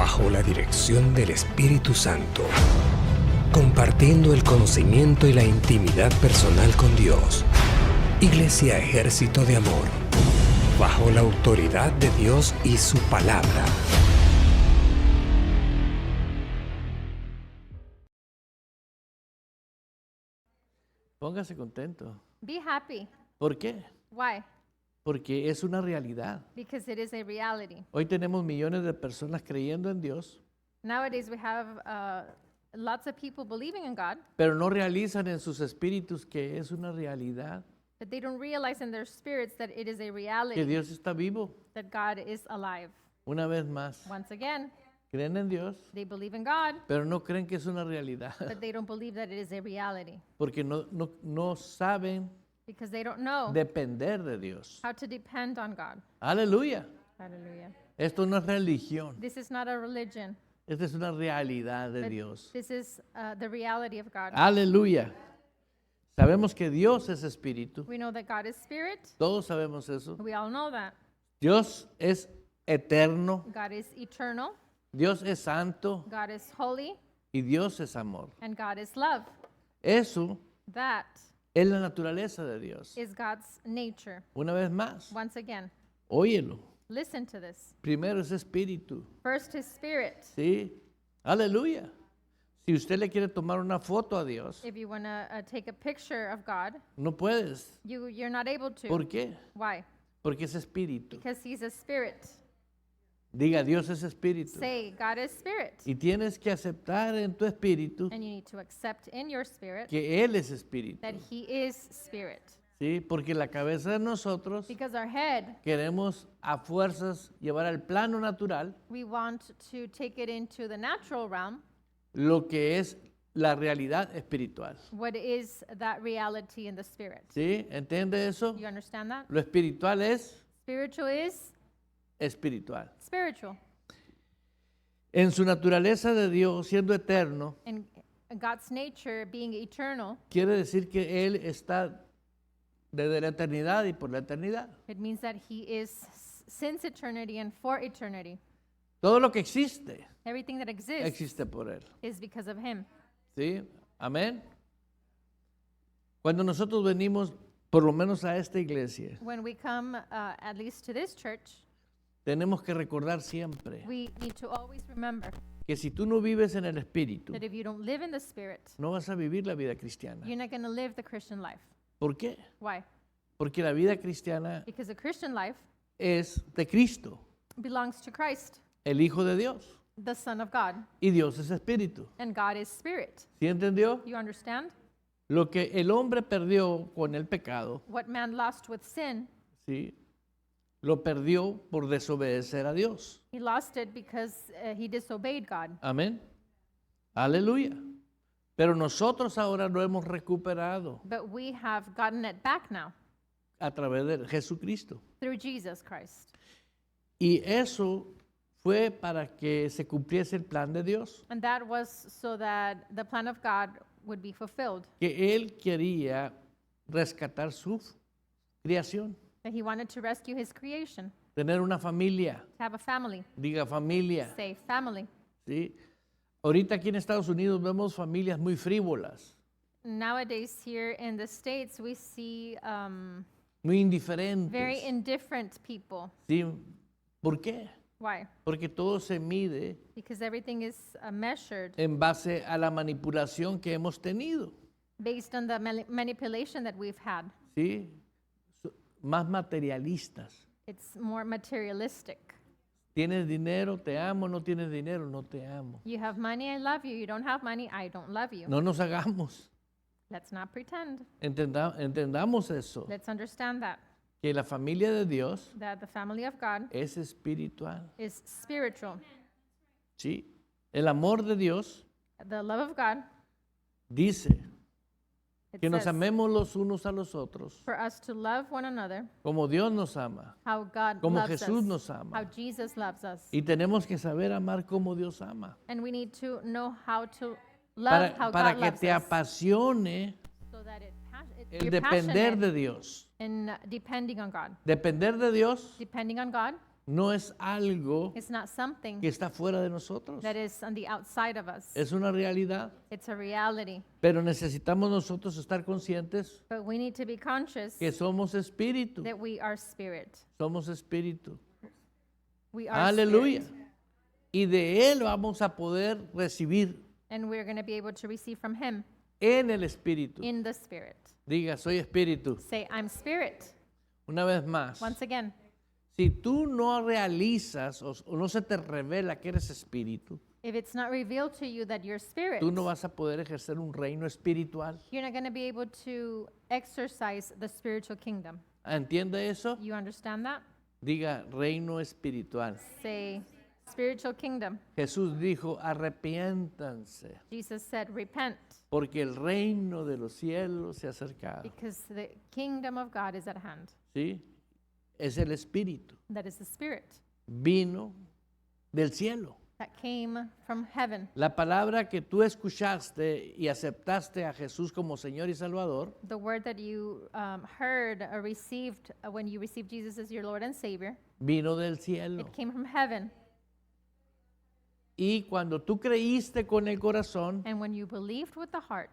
bajo la dirección del Espíritu Santo, compartiendo el conocimiento y la intimidad personal con Dios. Iglesia Ejército de Amor, bajo la autoridad de Dios y su palabra. Póngase contento. Be happy. ¿Por qué? Why? Porque es una realidad. Because it is a reality. Hoy tenemos millones de personas creyendo en Dios, Nowadays we have lots of people believing in God, pero no realizan en sus espíritus que es una realidad, but they don't realize in their spirits that it is a que reality, Dios está vivo. that God is alive. Una vez más, Once again, creen en Dios, they believe in God, pero no creen que es una realidad, but they don't believe that it is a reality porque no saben because they don't know depender de Dios. how to depend on God. Aleluya. Hallelujah. Esto no es religión, This is not a religion. esta es una realidad de But Dios. this is the reality of God. Aleluya. Sabemos que Dios es espíritu, We know that God is spirit. todos sabemos eso. We all know that. Dios es eterno, God is eternal. Dios es santo God is holy. y Dios es amor. And God is love. Eso That es la naturaleza de Dios. is God's nature. Una vez más, Once again, óyelo. listen to this. Primero es espíritu, First, His Spirit. ¿sí? Aleluya. Si usted le quiere tomar una foto a Dios, If you want to take a picture of God, no puedes. you're not able to. ¿Por qué? Why? Porque es espíritu. Because He's a spirit. Diga, Dios es espíritu. Say, God is spirit. Y tienes que aceptar en tu espíritu And you need to accept in your spirit que Él es espíritu. that He is spirit. ¿Sí? Porque la cabeza de nosotros Because our head, queremos a fuerzas llevar al plano natural we want to take it into the natural realm, lo que es la realidad espiritual. what is that reality in the spirit. ¿Sí? ¿Entiende eso? You understand that? Lo espiritual es Spiritual is espiritual. spiritual. En su naturaleza de Dios, siendo eterno, And God's nature being eternal, quiere decir que Él está desde la eternidad y por la eternidad. it means that He is since eternity and for eternity. Todo lo que existe, Everything that exists existe por Él. is because of Him. ¿Sí? Amén. Cuando nosotros venimos, por lo menos a esta iglesia, When we come, at least to this church, tenemos que recordar siempre we need to always remember que si tú no vives en el Espíritu, that if you don't live in the Spirit, no vas a vivir la vida cristiana. you're not going to live the Christian life. ¿Por qué? Why? Porque la vida cristiana Because the Christian life es de Cristo, belongs to Christ, el Hijo de Dios, the Son of God, y Dios es Espíritu. and God is Spirit. ¿Sí entendió? You understand? Lo que el hombre perdió con el pecado, What man lost with sin, ¿sí? Lo perdió por desobedecer a Dios. he lost it because he disobeyed God. Amén. Aleluya. Pero nosotros ahora lo hemos recuperado But we have gotten it back now a través de Jesucristo. through Jesus Christ. Y eso fue para que se cumpliese el plan de Dios, And that was so that the plan of God would be fulfilled, que Él quería rescatar su creación, that he wanted to rescue his creation, tener una familia, to have a family. diga familia, Say family. ¿sí? Ahorita aquí en Estados Unidos vemos familias muy frívolas, Nowadays here in the States, we see muy indiferentes. very indifferent people. ¿Sí? ¿Por qué? Why? Porque todo se mide Because everything is measured en base a la manipulación que hemos tenido, based on the manipulation that we've had. ¿sí? Más materialistas. It's more materialistic. ¿Tienes dinero? Te amo. ¿No tienes dinero? No te amo. You have money, I love you. You don't have money, I don't love you. No nos hagamos. Let's not pretend. Entendamos eso, Let's understand that que la familia de Dios the family of God es espiritual. is spiritual. ¿Sí? El amor de Dios The love of God, dice it que nos says, amemos los unos a los otros, for us to love one another, como Dios nos ama, how God como loves Jesús us, nos how ama. Jesus loves us. Y tenemos que saber amar como Dios ama. And we need to know how to love how Para God que loves te us, apasione so that el you're depender passionate de Dios. in depending on God. Depender de Dios Depending on God No es algo It's not something que está fuera de nosotros. that is on the outside of us. Es una realidad. It's a reality. Pero necesitamos nosotros estar conscientes But we need to be conscious que somos espíritu. that we are spirit. Somos espíritu. We are Aleluya. spirit. Y de Él vamos a poder recibir And we're going to be able to receive from Him en el espíritu. in the spirit. Diga, soy espíritu. Say, I'm spirit. Una vez más. Once again, Si tú no realizas o no se te revela que eres espíritu, if it's not revealed to you that you're spirit, tú no vas a poder ejercer un reino espiritual. you're not going to be able to exercise the spiritual kingdom. ¿Entiende eso? You understand that? Diga, reino espiritual. Say, spiritual kingdom. Jesús dijo, arrepiéntanse, Jesus said, repent, porque el reino de los cielos se ha acercado. because the kingdom of God is at hand. ¿Sí? Es el espíritu. That is the spirit Vino del cielo. that came from heaven. La palabra que tú escuchaste y aceptaste a Jesús como Señor y Salvador, The word that you heard or received when you received Jesus as your Lord and Savior, vino del cielo. it came from heaven. Y cuando tú creíste con el corazón, And when you believed with the heart,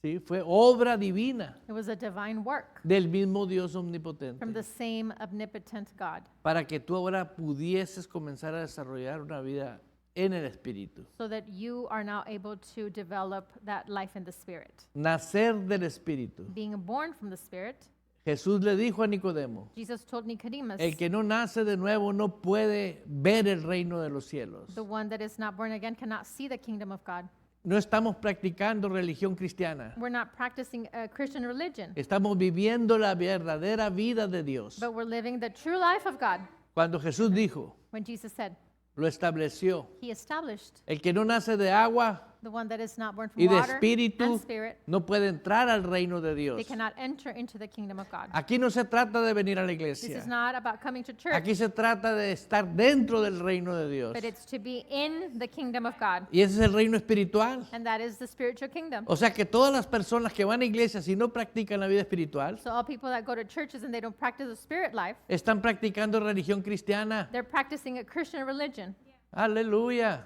¿sí? Fue obra divina it was a divine work del mismo Dios from omnipotente. the same omnipotent God, Para que tú ahora pudieses comenzar a desarrollar una vida en el Espíritu. so that you are now able to develop that life in the Spirit. Nacer del Espíritu. Being born from the Spirit, Jesús le dijo a Nicodemo, Jesus told Nicodemus, el que no nace de nuevo no puede ver el reino de los cielos. the one that is not born again cannot see the kingdom of God. No estamos practicando religión cristiana. We're not practicing a Christian religion, Estamos viviendo la verdadera vida de Dios. but we're living the true life of God. Cuando Jesús dijo, When Jesus said, lo estableció. He established El que no nace de agua the one that is not born from y de water espíritu and spirit, no puede entrar al reino de they Dios. cannot enter into the kingdom of God. Aquí no se trata de venir a la This iglesia. is not about coming to church, Aquí se trata de estar dentro del reino de Dios. but it's to be in the kingdom of God. Y ese es el reino espiritual. And that is the spiritual kingdom. O sea que todas las personas que van a iglesias y no practican la vida espiritual, So all people that go to churches and they don't practice the spirit life, están practicando religión cristiana. they're practicing a Christian religion. Aleluya.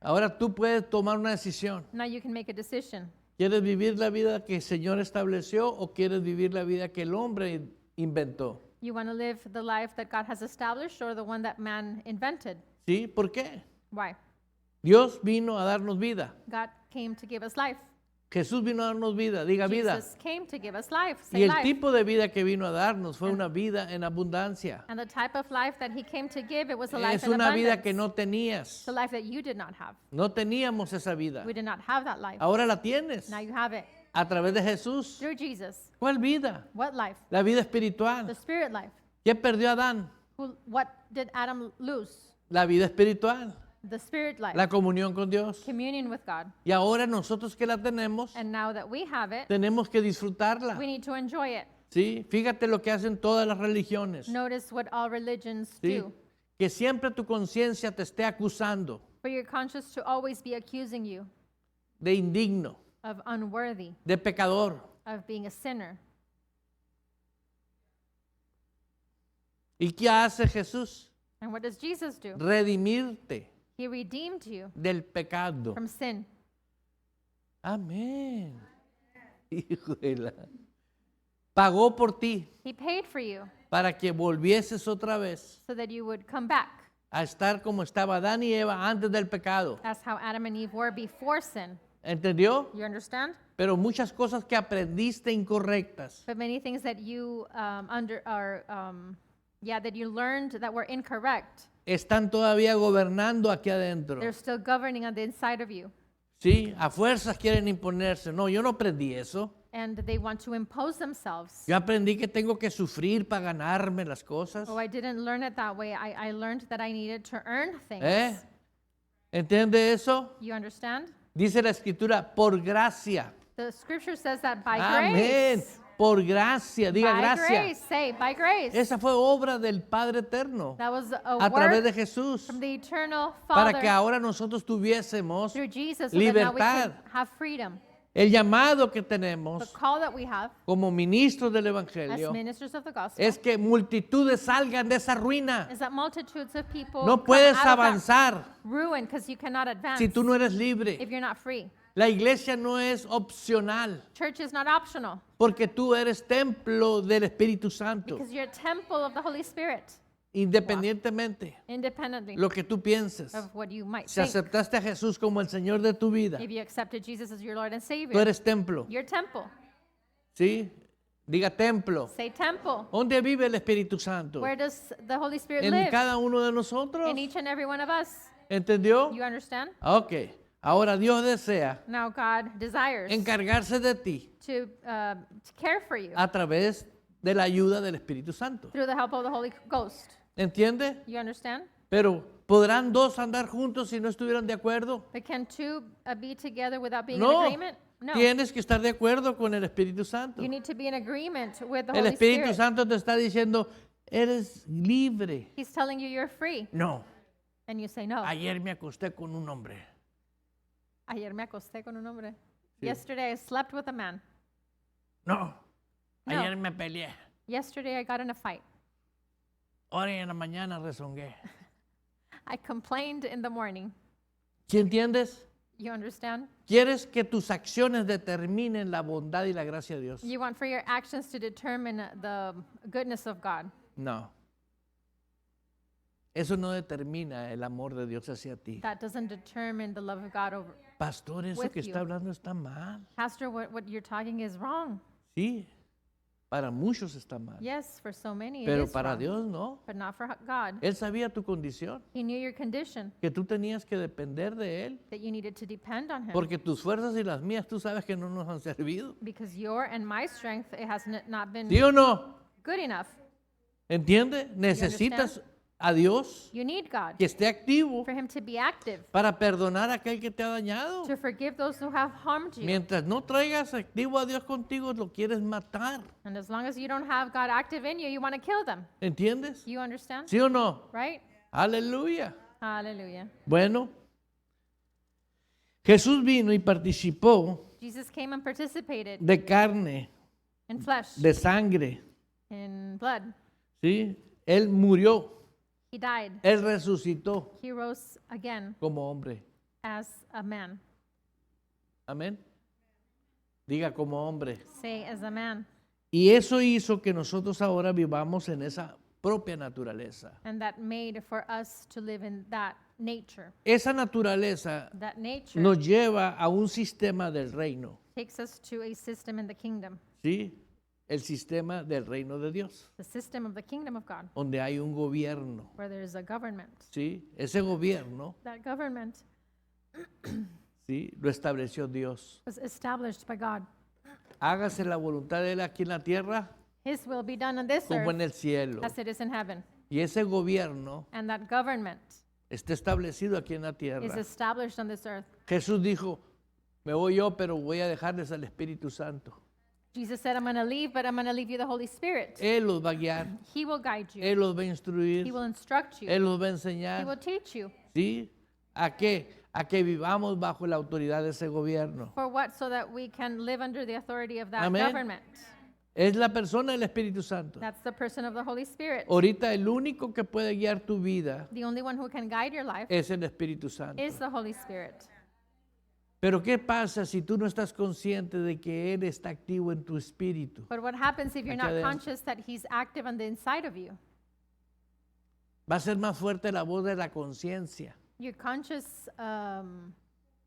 Ahora tú puedes tomar una decisión. Now you can make a decision. ¿Quieres vivir la vida que el Señor estableció o quieres vivir la vida que el hombre inventó? You want to live the life that God has established or the one that man invented? ¿Sí? ¿Por qué? Why? Dios vino a darnos vida. God came to give us life. Jesús vino a darnos vida. Diga vida. Jesus came to give us life. Y Say el life. tipo de vida que vino a darnos fue una vida en abundancia. And the type of life that he came to give, it was a life Es in una vida abundance. que no tenías. It's a life that you did not have. No teníamos esa vida. We did not have that life. Ahora la tienes Now you have it a través de Jesús. through Jesus. ¿Cuál vida? What life? La vida The espiritual. spirit life. ¿Qué perdió Adán? What did Adam lose? La vida espiritual. The spirit life. La comunión con Dios. Communion with God. Y ahora nosotros que la tenemos, And now that we have it, tenemos que disfrutarla. we need to enjoy it. ¿Sí? Fíjate lo que hacen todas las religiones. Notice what all religions ¿Sí? do. Que siempre tu conciencia te esté acusando For your conscience to always be accusing you de indigno, of unworthy, de pecador. of being a sinner. ¿Y qué hace Jesús? And what does Jesus do? Redimirte He redeemed you del pecado. from sin. Amén. Híjole. Pagó por ti He paid for you para que volvieses otra vez so that you would come back a estar como estaba Adán y Eva antes del pecado. as how Adam and Eve were before sin. ¿Entendió? You understand? Pero muchas cosas que aprendiste incorrectas But many things that you that you learned that were incorrect, están todavía gobernando aquí adentro. they're still governing on the inside of you. Sí, a fuerzas quieren imponerse. No, yo no aprendí eso. And they want to impose themselves. Yo aprendí que tengo que sufrir para ganarme las cosas. Oh, I didn't learn it that way. I learned that I needed to earn things. ¿Eh? ¿Entiende eso? You understand? Dice la escritura, por gracia. The scripture says that by Amén. grace. Por gracia, diga By gracia. grace. Say, by grace. Esa fue obra del Padre Eterno That was a a través de work Jesús from the eternal para Father que ahora nosotros tuviésemos through Jesus so that now we can libertad. have freedom. El llamado que the tenemos call that we have como ministros del as Evangelio ministers of the gospel es que multitudes salgan de esa ruina. is that multitudes of people No come puedes out of that avanzar ruin because you cannot advance si tú no eres libre. if you're not free. La iglesia no es opcional Church is not optional porque tú eres templo del Espíritu Santo, because you're a temple of the Holy Spirit, independientemente independently lo que tú pienses. of what you might Si think. aceptaste a Jesús como el Señor de tu vida, If you accepted Jesus as your Lord and tú Savior, eres templo, you're temple. ¿sí? Diga templo. Say temple. ¿Dónde vive el Espíritu Santo? Where does the Holy Spirit En live? cada uno de nosotros. In each and every one of us. ¿Entendió? You understand? Ok. Ahora Dios desea Now God desires encargarse de ti to care for you a través de la ayuda del Espíritu Santo. through the help of the Holy Ghost. ¿Entiende? You understand? Pero ¿podrán dos andar juntos si no estuvieran de acuerdo? But can two be together without being in No. agreement? No. Tienes que estar de acuerdo con el Espíritu Santo. You need to be in agreement with the El Holy Espíritu Spirit. Santo te está diciendo, eres libre. He's telling you you're free. No, And you say, no. ayer me acosté con un hombre. Ayer me acosté con un hombre. Sí. Yesterday I slept with a man. No, No. ayer me peleé. Yesterday I got in a fight. Hoy en la mañana rezongué. I complained in the morning. ¿Sí entiendes? You understand? ¿Quieres que tus acciones determinen la bondad y la gracia de Dios? You want for your actions to determine the goodness of God. No. Eso no determina el amor de Dios hacia ti. That doesn't determine the love of God over. Pastor, eso With que you. está hablando está mal. Pastor, what you're talking is wrong. Sí, para muchos está mal. Yes, for so many it Pero is para wrong, Dios no. but not for God. Él sabía tu condición, He knew your condition, que tú tenías que depender de Él. that you needed to depend on Him. Porque tus fuerzas y las mías tú sabes que no nos han servido. Because your and my strength, it has not been ¿Sí o no? good enough. ¿Entiende? Necesitas a Dios You need God que esté activo for Him to be active, para perdonar a aquel que te ha dañado. to forgive those who have harmed you. Mientras no traigas activo a Dios contigo, lo quieres matar. And as long as you don't have God active in you, you want to kill them. ¿Entiendes? You understand? ¿Sí o no? Right? Aleluya. Hallelujah. Bueno, Jesús vino y participó Jesus came and participated de carne, in flesh, de sangre. in blood. ¿Sí? Él murió, He died. Él resucitó He rose again como hombre. as a man. Amén. Diga como hombre. Say, as a man. Y eso hizo que nosotros ahora vivamos en esa propia naturaleza. And that made for us to live in that nature. Esa naturaleza That nature nos lleva a un sistema del reino, takes us to a system in the kingdom, ¿sí? El sistema del reino de Dios, the system of the kingdom of God, donde hay un gobierno, where there is a government. ¿sí? Ese gobierno, That government ¿sí? Lo estableció Dios. was established by God. Hágase la voluntad de Él aquí en la tierra His will be done on this como en earth el cielo. as it is in heaven. Y ese gobierno And that government está establecido aquí en la is tierra. established on this earth. Jesús dijo, me voy yo, pero voy a dejarles al Espíritu Santo. Jesus said, I'm going to leave, but I'm going to leave you the Holy Spirit. Él los va a guiar, He will guide you. Él los va a instruir, He will instruct you. Él los va a He enseñar. will teach you. ¿Sí? ¿A qué? A que vivamos bajo la autoridad de ese gobierno. For what? So that we can live under the authority of that Amén. government. Es la persona del Espíritu Santo. That's the person of the Holy Spirit. Ahorita el único que puede guiar tu vida The only one who can guide your life es el Espíritu Santo. is the Holy Spirit. Pero ¿qué pasa si tú no estás consciente de que Él está activo en tu espíritu? But what happens if you're Aquí not adentro. conscious that He's active on the inside of you? Va a ser más fuerte la voz de la conciencia. Your conscious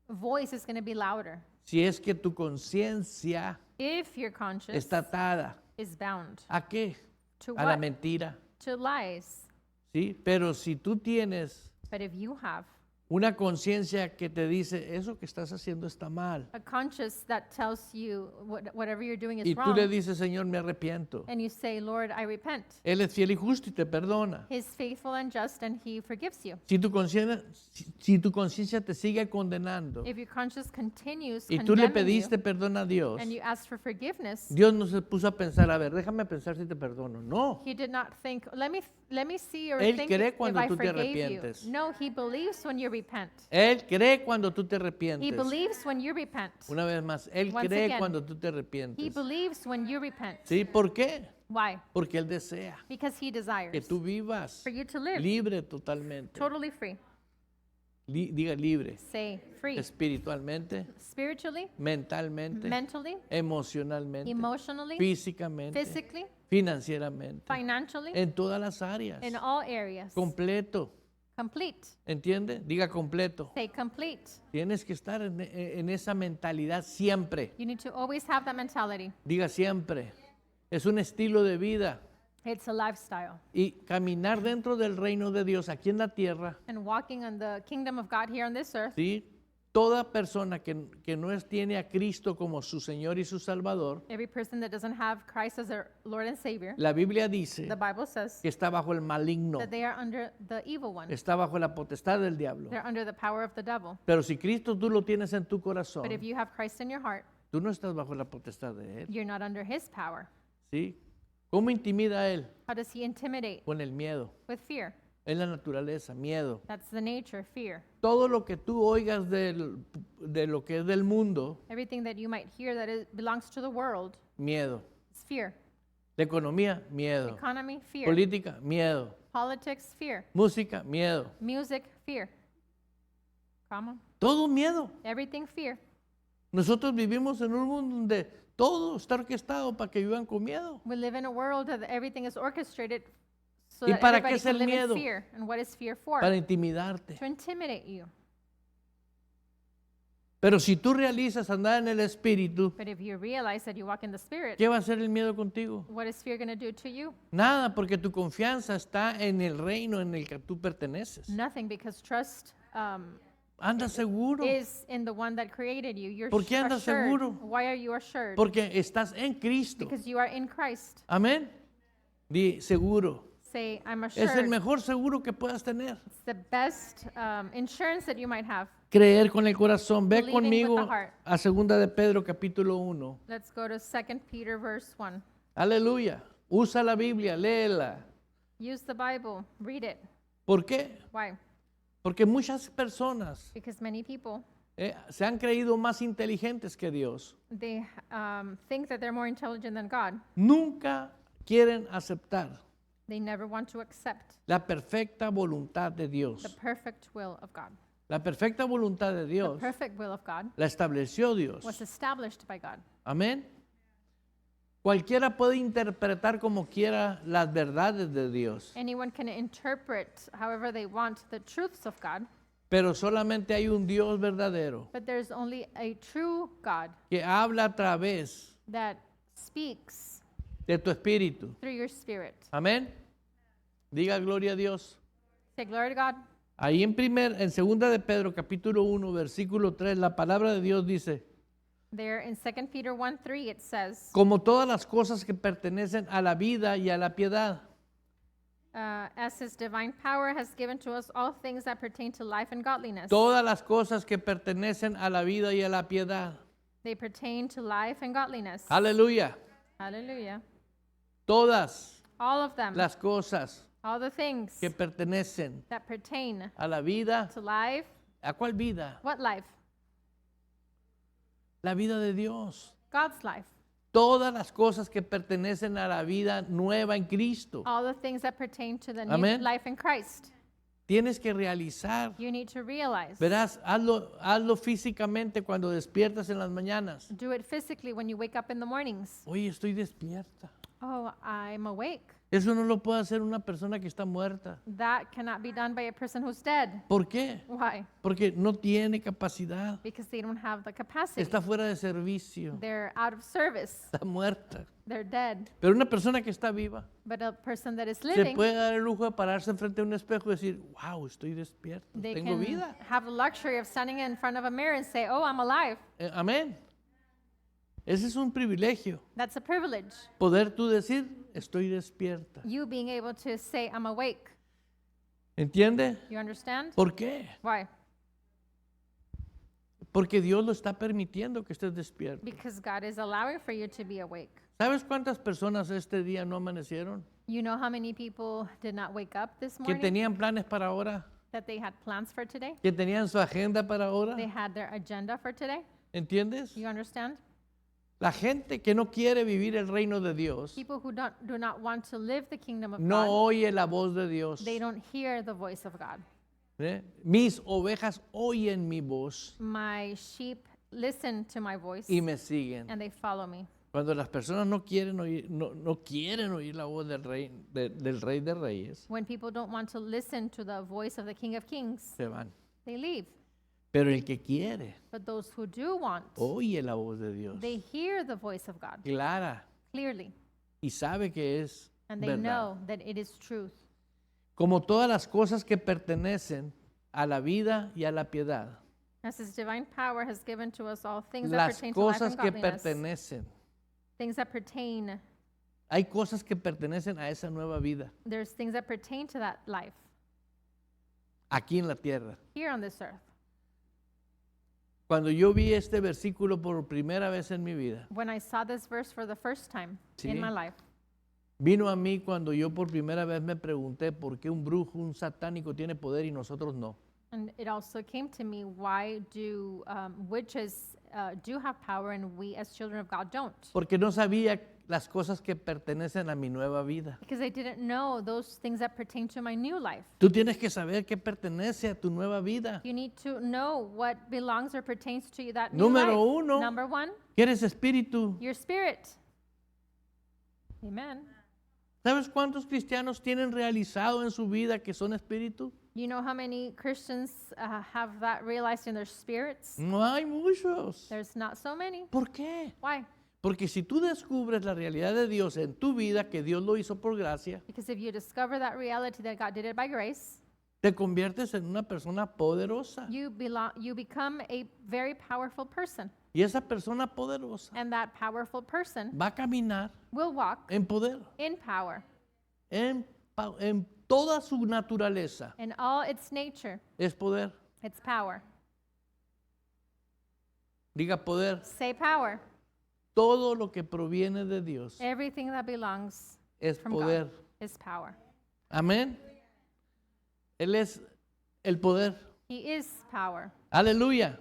voice is going to be louder. Si es que tu conciencia If your conscious está atada. is bound ¿A qué? to A la what? mentira. To lies. ¿Sí? Pero si tú tienes But if you have una conciencia que te dice, eso que estás haciendo está mal, a conscience that tells you whatever you're doing is y tú wrong, le dices, Señor, me arrepiento. and you say, Lord, I repent, Él es fiel y justo y te perdona. He's faithful and just, and He forgives you. Si tu conciencia te sigue condenando If your conscience continues y tú le condemning pediste you, perdón a Dios, and you ask for forgiveness, Dios no se puso a pensar, a ver, déjame pensar si te perdono. No. He did not think, let me see or Él think cree if cuando I tú te forgave you. arrepientes. No, He believes when you repent. Él cree cuando tú te He arrepientes. believes when you repent. Una vez más, Él Once cree again, cuando tú te He arrepientes. believes when you repent. ¿Sí? ¿Por qué? Why? Porque Él desea Because he que desires tú vivas for you to live libre totalmente. totally free. Diga libre. Say free. Espiritualmente, Spiritually, mentalmente, mentally, emocionalmente, emotionally, físicamente, physically, financieramente, financially, en todas las áreas. in all areas. Completo. Complete. ¿Entiende? Diga completo. Say complete. Tienes que estar en esa mentalidad siempre. You need to always have that mentality. Diga siempre. Es un estilo de vida. It's a lifestyle. Y caminar dentro del reino de Dios aquí en la tierra, And walking on the kingdom of God here on this earth, ¿sí? Toda persona que no tiene a Cristo como su Señor y su Salvador, every person that doesn't have Christ as their Lord and Savior, la Biblia dice the Bible says que está bajo el maligno, that they are under the evil one. está bajo la potestad del diablo. They're under the power of the devil. Pero si Cristo tú lo tienes en tu corazón, But if you have Christ in your heart, tú no estás bajo la potestad de Él. you're not under his power. ¿Sí? ¿Cómo intimida a Él? How does he intimidate? Con el miedo. With fear. Es la naturaleza, miedo. That's the nature, fear. Todo lo que tú oigas de lo que es del mundo, Everything that you might hear that belongs to the world miedo. is fear. La economía, miedo. Economy, fear. Política, miedo. Politics, fear. Música, miedo. Music, fear. Common. Todo miedo. Everything fear. Nosotros vivimos en un mundo donde todo está orquestado para que vivan con miedo. We live in a world that everything is orchestrated so ¿Y that para qué everybody es can el live miedo? in fear. And what is fear for? Para intimidarte. To intimidate you. Pero si tú realizas andar en el Espíritu, But if you realize that you walk in the Spirit, ¿qué va a hacer el miedo contigo? what is fear going to do to you? Nada, porque tu confianza está en el reino en el que tú perteneces. Nothing, because trust Anda seguro, is in the one that created you. You're ¿Por qué andas assured. seguro? Why are you assured? porque estás en Cristo. Because you are in Christ. Amén. Di seguro. Say, I'm Es el assured. mejor seguro que puedas tener. It's the best insurance that you might have. Creer con el corazón. Ve Believing with conmigo the heart. a 2 de Pedro capítulo 1. Let's go to 2 Peter verse 1. Aleluya. Usa la Biblia, léela. Use the Bible. Read it. ¿Por qué? Why? Porque muchas personas Because many people, se han creído más inteligentes que Dios. they think that they're more intelligent than God. Nunca quieren aceptar They never want to accept la perfecta voluntad de the Dios. perfect will of God. La perfecta voluntad de The Dios perfect will of God la estableció Dios. was established by God. Amén. Cualquiera puede interpretar como quiera las verdades de Dios, Anyone can interpret however they want the truths of God, pero solamente hay un Dios verdadero but there's only a true God que habla a través that speaks de tu espíritu. through your spirit. Amén. Diga gloria a Dios. Say glory to God. Ahí en 2 de Pedro capítulo 1 versículo 3 la palabra de Dios dice: There in 2 Peter 1:3 it says, como todas las cosas que pertenecen a la vida y a la piedad. as his divine power has given to us all things that pertain to life and godliness. Todas las cosas que pertenecen a la vida y a la piedad. They pertain to life and godliness. Aleluya. Hallelujah. Todas All of them, las cosas all the things que pertenecen that pertain a la vida. to life. ¿A cuál vida? What life? La vida de Dios. God's life. Todas las cosas que pertenecen a la vida nueva en Cristo. All the things that pertain to the new Amen. life in Christ. Tienes que realizar. You need to realize. Verás, hazlo físicamente cuando despiertas en las mañanas. Do it physically when you wake up in the mornings. Oye, estoy despierta. Oh, I'm awake. Eso no lo puede hacer una persona que está muerta. That cannot be done by a person who's dead. ¿Por qué? Why? Porque no tiene capacidad. Because they don't have the capacity. Está fuera de servicio. They're out of service. Está muerta. They're dead. Pero una persona que está viva But a person that is se living, puede dar el lujo de pararse enfrente de un espejo y decir, wow, estoy despierto, they tengo can vida. have the luxury of standing in front of a mirror and say, oh, I'm alive. Amén. Ese es un privilegio. That's a privilege. Poder tú decir, estoy despierta. You being able to say, I'm awake. ¿Entiende? You understand? ¿Por qué? Why? Porque Dios lo está permitiendo que estés despierto. Because God is allowing for you to be awake. ¿Sabes cuántas personas este día no amanecieron? You know how many people did not wake up this Que morning? tenían planes para ahora that they had plans for today. que tenían su agenda para ahora. They had their agenda for today. ¿Entiendes? You understand? La gente que no quiere vivir el reino de Dios People who do not want to live the kingdom of no God, oye la voz de Dios. they don't hear the voice of God. ¿Eh? Mis ovejas oyen mi voz My sheep listen to my voice y me siguen. and they follow me. Cuando las personas no quieren oír la voz del rey de reyes, When people don't want to listen to the voice of the King of Kings, se van. they leave. Pero el que quiere But those who do want, oye la voz de Dios they hear the voice of God clara clearly, y sabe que es and they verdad. know that it is truth. Como todas las cosas que pertenecen a la vida y a la piedad. As His divine power has given to us all things that Las pertain to life cosas and que godliness, pertenecen. things that pertain, Hay cosas que pertenecen a esa nueva vida there's things that pertain to that life aquí en la tierra. here on this earth. Cuando yo vi este versículo por primera vez en mi vida, When I saw this verse for the first time Sí. in my life, vino a mí cuando yo por primera vez me pregunté por qué un brujo, un satánico tiene poder y nosotros no. and it also came to me, why do witches do have power and we as children of God don't? Porque no sabía las cosas que pertenecen a mi nueva vida. Because I didn't know those things that pertain to my new life. Tú tienes que saber qué pertenece a tu nueva vida. You need to know what belongs or pertains to that new Número life. uno. Number one, Que eres espíritu. your spirit. Amen. ¿Sabes cuántos cristianos tienen realizado en su vida que son espíritu? You know how many Christians have that realized in their spirits? No hay muchos. There's not so many. ¿Por qué? Why? Porque si tú descubres la realidad de Dios en tu vida, que Dios lo hizo por gracia, Because if you discover that reality that God did it by grace, te conviertes en una persona poderosa. you become a very powerful person. Y esa persona poderosa And that powerful person va a caminar will walk en poder, in power, en toda su naturaleza. in all its nature, Es poder. its power. Diga poder. Say power. Todo lo que proviene de Dios Everything that belongs es from poder. God is power. Amén. Él es el poder. He is power. Aleluya.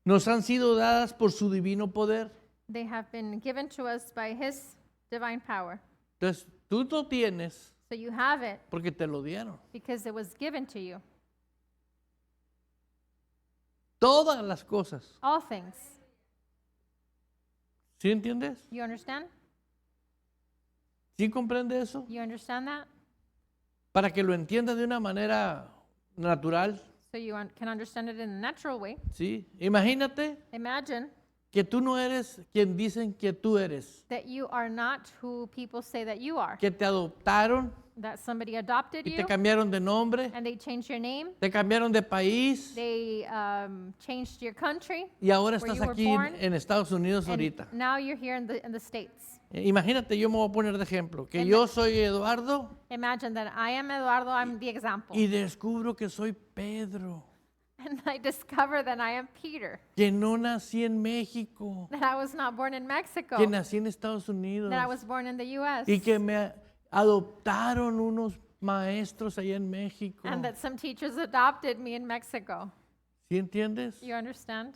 Nos han sido dadas por su divino poder. They have been given to us by His divine power. Entonces, tú lo tienes So you have it porque te lo dieron. because it was given to you. Todas las cosas. All things. ¿Sí entiendes? You understand? ¿Sí comprende eso? You understand that? Para que lo entiendas de una manera natural. So you can understand it in a natural way. ¿Sí? Imagínate Imagine que tú no eres quien dicen que tú eres. that you are not who people say that you are. Que te adoptaron That somebody adopted y you te cambiaron de nombre, and they changed your name. te cambiaron de país They changed your country. y ahora where estás you were aquí born, en Estados Unidos And ahorita. now you're here in the States. Imagínate, yo me voy a poner de ejemplo, que Ima- yo soy Eduardo Imagine that I am Eduardo, I'm the example. y descubro que soy Pedro, And I discover that I am Peter, que no nací en México, that I was not born in Mexico, que nací en Estados Unidos that I was born in the U.S., y que me adoptaron unos maestros allá en México. and that some teachers adopted me in Mexico. ¿Sí entiendes? You understand?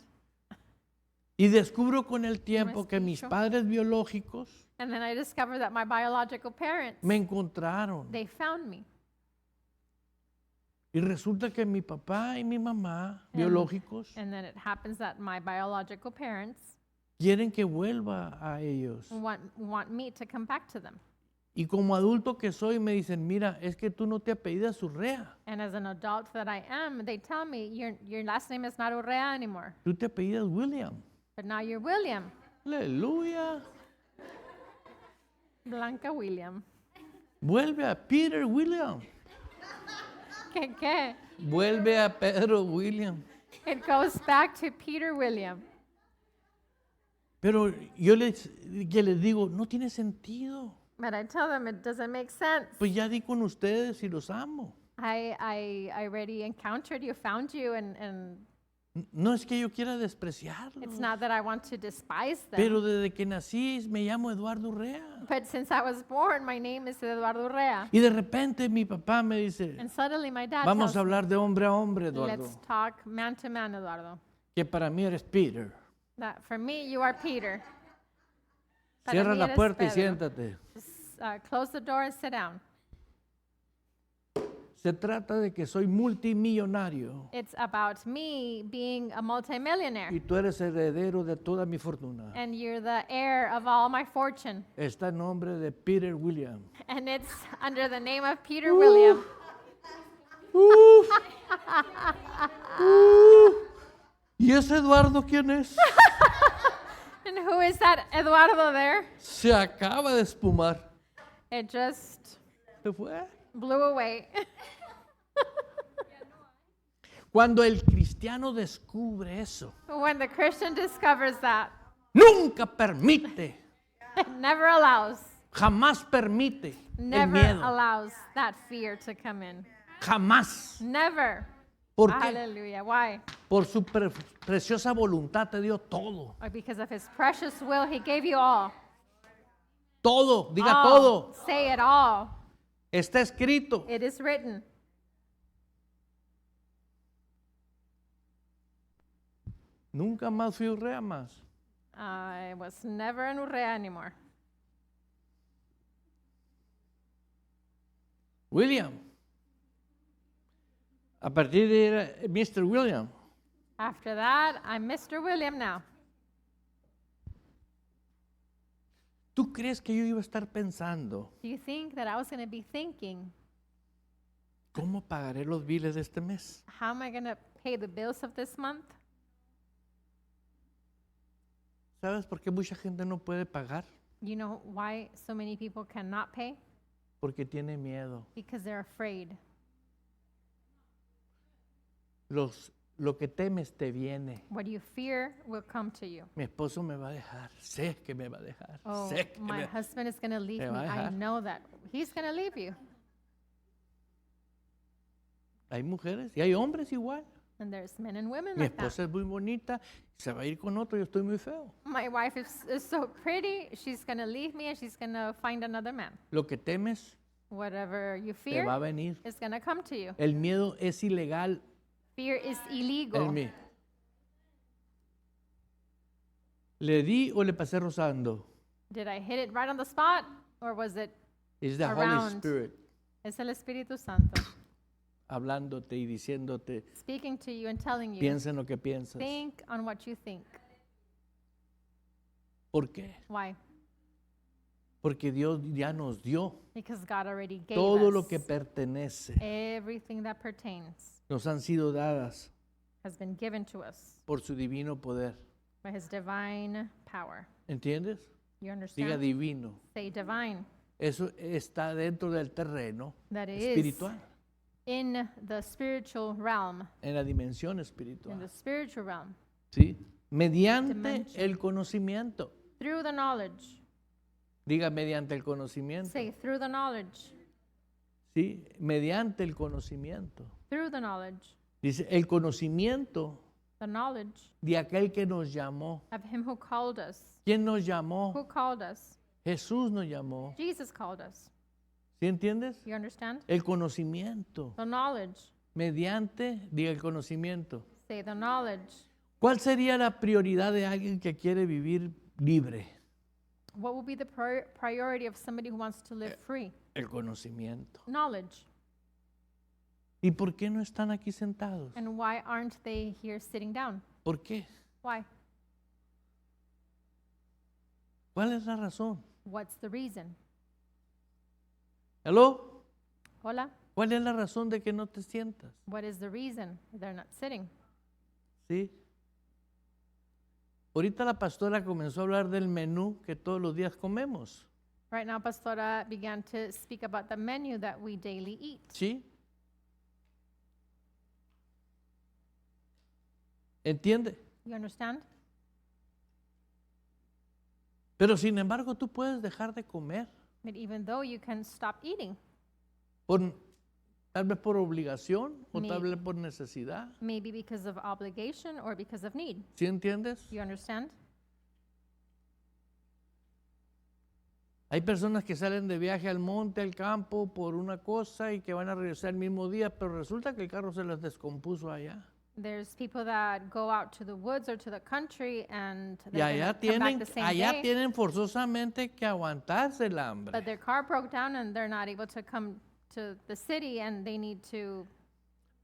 Y descubro con el tiempo que mis escucho. padres biológicos And then I discover that my biological parents, me encontraron. they found me. Y resulta que mi papá y mi mamá biológicos And then it happens that my biological parents quieren que vuelva a ellos. want me to come back to them. Y como adulto que soy me dicen, mira, es que tú no te apellidas Urrea, And as an adult that I am, they tell me, your last name is not Urrea anymore, tú te apellidas William. but now you're William, Aleluya. Blanca William. Vuelve a Peter William. ¿Qué? Vuelve a Pedro William. It goes back to Peter William. Pero yo que les digo, no tiene sentido. But I tell them it doesn't make sense. Pues ya di con ustedes y los amo. I already encountered you, found you, and No es que yo quiera despreciarlos. it's not that I want to despise them. Pero desde que nací me llamo Eduardo Urrea. But since I was born, my name is Eduardo Urrea. Y de repente mi papá me dice, And suddenly my dad vamos tells a hablar de hombre a hombre, me, Eduardo, let's talk man to man, Eduardo. que para mí eres Peter. That for me, you are Peter. Para Cierra mí la eres puerta y Pedro. siéntate. Just, close the door and sit down. Se trata de que soy multimillonario It's about me being a multimillionaire. y tú eres heredero de toda mi fortuna. And you're the heir of all my fortune. Está en nombre de Peter William. And it's under the name of Peter William. ¿Y ese Eduardo quién es? And who is that Eduardo there? Se acaba de espumar. It just Se fue. blew away. Cuando el cristiano descubre eso, When the Christian discovers that, nunca permite, it never allows, jamás permite el never miedo. allows that fear to come in. Jamás. Never. ¿Por qué? Hallelujah. Why? Por su preciosa voluntad te dio todo. Or because of his precious will, he gave you all. Todo, diga All. todo. Say it all. Está escrito. It is written. Nunca más fui Urrea más. I was never an Urrea anymore. William. A partir de era Mr. William. After that, I'm Mr. William now. ¿Tú crees que yo iba a estar pensando Do you think that I was going to be thinking, cómo pagaré los biles de este mes? how am I going to pay the bills of this month? ¿Sabes por qué mucha gente no puede pagar? You know why so many people cannot pay? Porque tiene miedo. Because they're afraid. Lo que temes te viene. What you fear will come to you. Mi esposo me va a dejar. Sé que me va a dejar. Oh, Sé que my husband is going to leave Me me. va a I dejar. know that. He's going to leave you. Hay mujeres y hay hombres igual. And there's men and women Mi like that. esposa es muy bonita, se va a ir con otro, yo estoy muy feo. My wife is so pretty. She's going to leave me and she's going to find another man. Lo que temes Whatever you te va a fear venir. is going to come to you. El miedo es ilegal Fear is en illegal. mí. ¿Le di o le pasé rozando? Did I hit it right on the spot or was it? Es the Holy Around. Spirit Es el Espíritu Santo hablándote y diciéndote, speaking to you and telling you. piensa en lo que piensas. Think on what you think. ¿Por qué? Why? Porque Dios ya nos dio Because God already gave todo us lo que pertenece. everything that pertains Nos han sido dadas has been given to us por su divino poder. by His divine power. ¿Entiendes? You Diga understand? divino. Say divine. Eso está dentro del terreno That is espiritual, in the spiritual realm. en la dimensión In the espiritual. spiritual realm. ¿Sí? Mediante Dimension. el conocimiento. Through the knowledge. Diga mediante el conocimiento. Say through the knowledge. ¿Sí? Mediante el conocimiento. Through the knowledge. Dice, el conocimiento The knowledge de aquel que nos llamó. of Him who called us. ¿Quién nos llamó? Who called us? Jesús nos llamó. Jesus called us. ¿Sí entiendes? You understand? El conocimiento. The knowledge. Mediante, diga el conocimiento. Say the knowledge. ¿Cuál sería la prioridad de alguien que quiere vivir libre? What will be the priority of somebody who wants to live free? El conocimiento. Knowledge. ¿Y por qué no están aquí sentados? And why aren't they here sitting down? ¿Por qué? Why? ¿Cuál es la razón? What's the reason? ¿Aló? Hola? ¿Cuál es la razón de que no te sientas? What is the reason they're not sitting? ¿Sí? Ahorita la pastora comenzó a hablar del menú que todos los días comemos. Right now, Pastora began to speak about the menu that we daily eat. ¿Sí? ¿Entiende? You understand? Pero sin embargo tú puedes dejar de comer, But even though you can stop eating, tal vez por obligación o Me- tal vez por necesidad. maybe because of obligation or because of need. ¿Sí entiendes? You understand? Hay personas que salen de viaje al monte, al campo, por una cosa y que van a regresar el mismo día, pero resulta que el carro se les descompuso allá. There's people that go out to the woods or to the country and Y they're allá gonna come back tienen, the same allá day, tienen forzosamente que aguantarse el but hambre. their car broke down and they're not able to come to the city and they need to.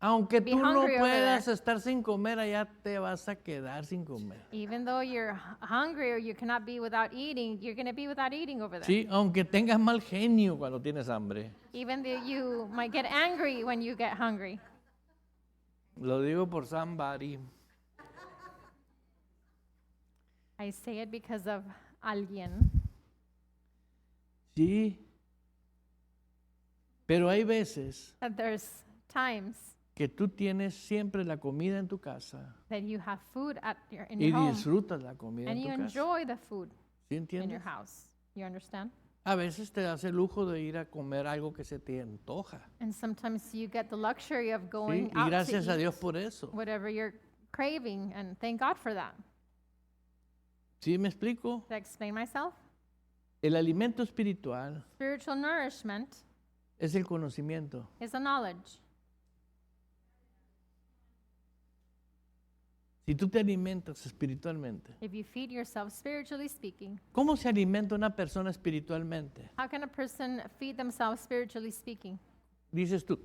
Aunque be tú no hungry over puedas there. estar sin comer, allá te vas a quedar sin comer. Even though you're hungry or you cannot be without eating, you're going to be without eating over there. Sí, aunque tengas mal genio cuando tienes hambre. Even though you might get angry when you get hungry. Lo digo por somebody. I say it because of alguien. Sí. Pero hay veces That there's times que tú tienes siempre la comida en tu casa that you have food in y your home disfrutas la comida and en you tu casa. enjoy the food ¿Sí in entiendes? your house. You understand? A veces te das el lujo de ir a comer algo que se te antoja. And sometimes you get the luxury of ¿Sí? going Y out gracias to a eat Dios por eso. whatever you're craving, and thank God for that. ¿Sí me explico? Did I explain myself? El alimento espiritual Spiritual nourishment es el conocimiento. is a knowledge. Si tú te alimentas espiritualmente, If you feed yourself spiritually speaking, ¿cómo se alimenta una persona espiritualmente? how can a person feed themselves spiritually speaking? Dices tú,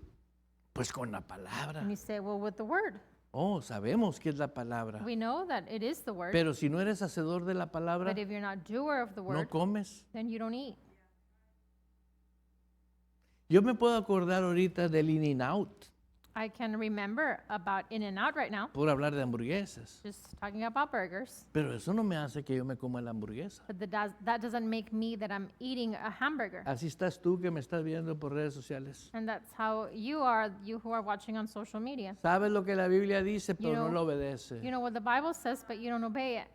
pues con la palabra. And you say, well, with the word. Oh, sabemos que es la palabra. We know that it is the word, Pero si no eres hacedor de la palabra, but if you're not doer of the no word, comes. then you don't eat. Yo me puedo acordar ahorita del In-N-Out, I can remember about In-N-Out right now, por hablar de hamburguesas. just talking about burgers, Pero eso no me hace que yo me coma la hamburguesa. but that doesn't make me that I'm eating a hamburger. Así estás tú que me estás viendo por redes sociales. And that's how you are, you who are watching on social media. Sabes lo que la Biblia dice, pero no know- lo obedece. You know what the Bible says, but you don't obey it.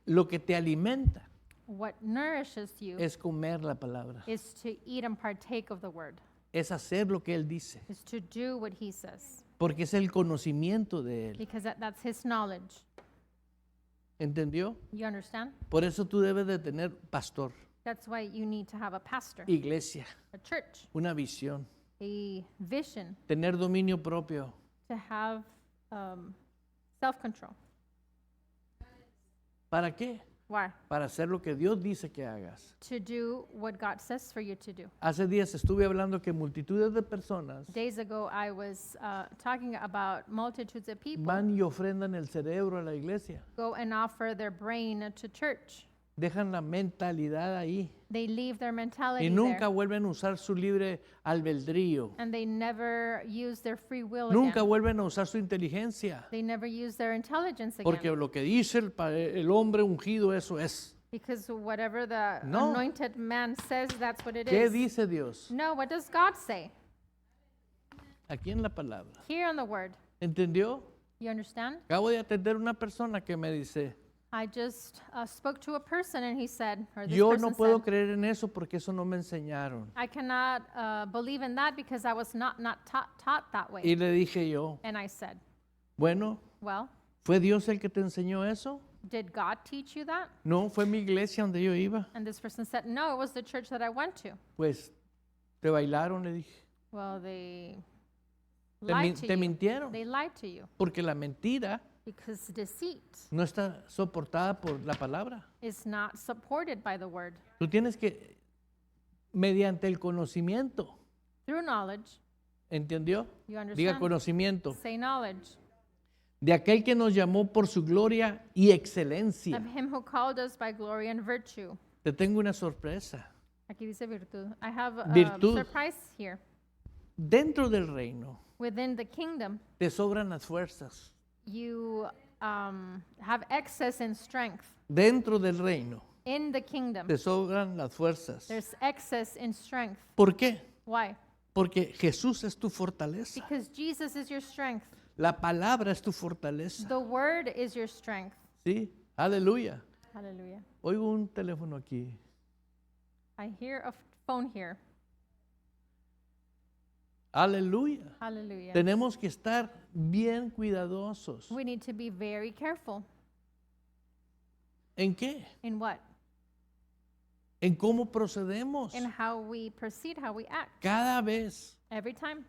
Lo que te alimenta What nourishes you es comer la palabra. is to eat and partake of the word, Es hacer lo que Él dice. is to do what he says, Porque es el conocimiento de Él. because that's his knowledge. ¿Entendió? You understand? Por eso tú debes de tener pastor, That's why you need to have a pastor, iglesia, a church, una visión, a vision, tener dominio propio. to have self-control. ¿Para qué? Why? Para hacer lo que Dios dice que hagas. To do what God says for you to do. Hace días estuve hablando que multitudes de personas Days ago, I was talking about multitudes of people van y ofrendan el cerebro a la iglesia. go and offer their brain to church. Dejan la mentalidad ahí They leave their mentality y nunca there, vuelven a usar su libre albedrío. and they never use their free will Nunca again. vuelven a usar su inteligencia. They never use their intelligence again. Porque lo que dice el hombre ungido, eso es. Because whatever the No. anointed man says, that's what it ¿Qué is. dice Dios? No, what does God say? Aquí en la palabra. Here on the word. ¿Entendió? You understand? Acabo de atender una persona que me dice, I just spoke to a person and he said, or this yo person no puedo said, creer en eso porque eso no me enseñaron. I cannot believe in that because I was not taught that way. Y le dije yo, And I said, bueno, well, ¿fue Dios el que te enseñó eso? did God teach you that? No, fue mi iglesia donde yo iba. And this person said, no, it was the church that I went to. Pues, te bailaron, le dije. Well, they Te, lied to te you. mintieron. They lied to you Porque la mentira because deceit no está soportada por la palabra. is not supported by the word. Tú tienes que, mediante el conocimiento, Through knowledge, ¿entendió? you Diga understand? conocimiento. Say knowledge De aquel que nos llamó por su gloria y excelencia. of him who called us by glory and virtue. Te tengo una sorpresa. Aquí dice virtud. I have a Virtud. surprise here. Dentro del reino Within the kingdom, te sobran las fuerzas. you have excess in strength. Dentro del reino In the kingdom, te sobran las fuerzas. there's excess in strength. ¿Por qué? Why? Porque Jesús es tu fortaleza. Because Jesus is your strength. La palabra es tu fortaleza. The word is your strength. ¿Sí? Aleluya. Hallelujah. Oigo un teléfono aquí. I hear a phone here. Aleluya. Hallelujah. Tenemos que estar bien cuidadosos. We need to be very careful. ¿En qué? In what? En cómo procedemos. In how we proceed, how we act. Cada vez Every time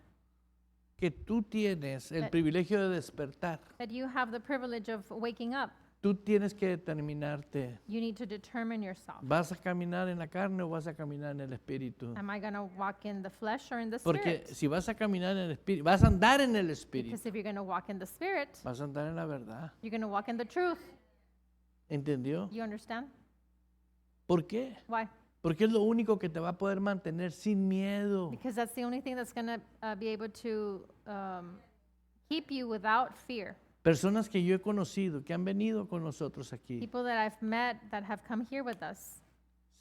que tú tienes el That- privilegio de despertar, that you have the privilege of waking up, tú tienes que determinarte, you need to determine yourself. ¿vas a caminar en la carne o vas a caminar en el espíritu? Am I going to walk in the flesh or in the Porque spirit? si vas a caminar en el espíritu, vas a andar en el espíritu, Because if you're going to walk in the spirit, vas a andar en la verdad. you're going to walk in the truth. ¿Entendió? You understand? ¿Por qué? Why? Porque es lo único que te va a poder mantener sin miedo. Because that's the only thing that's going to be able to keep you without fear. Personas que yo he conocido, que han venido con nosotros aquí, People that I've met that have come here with us,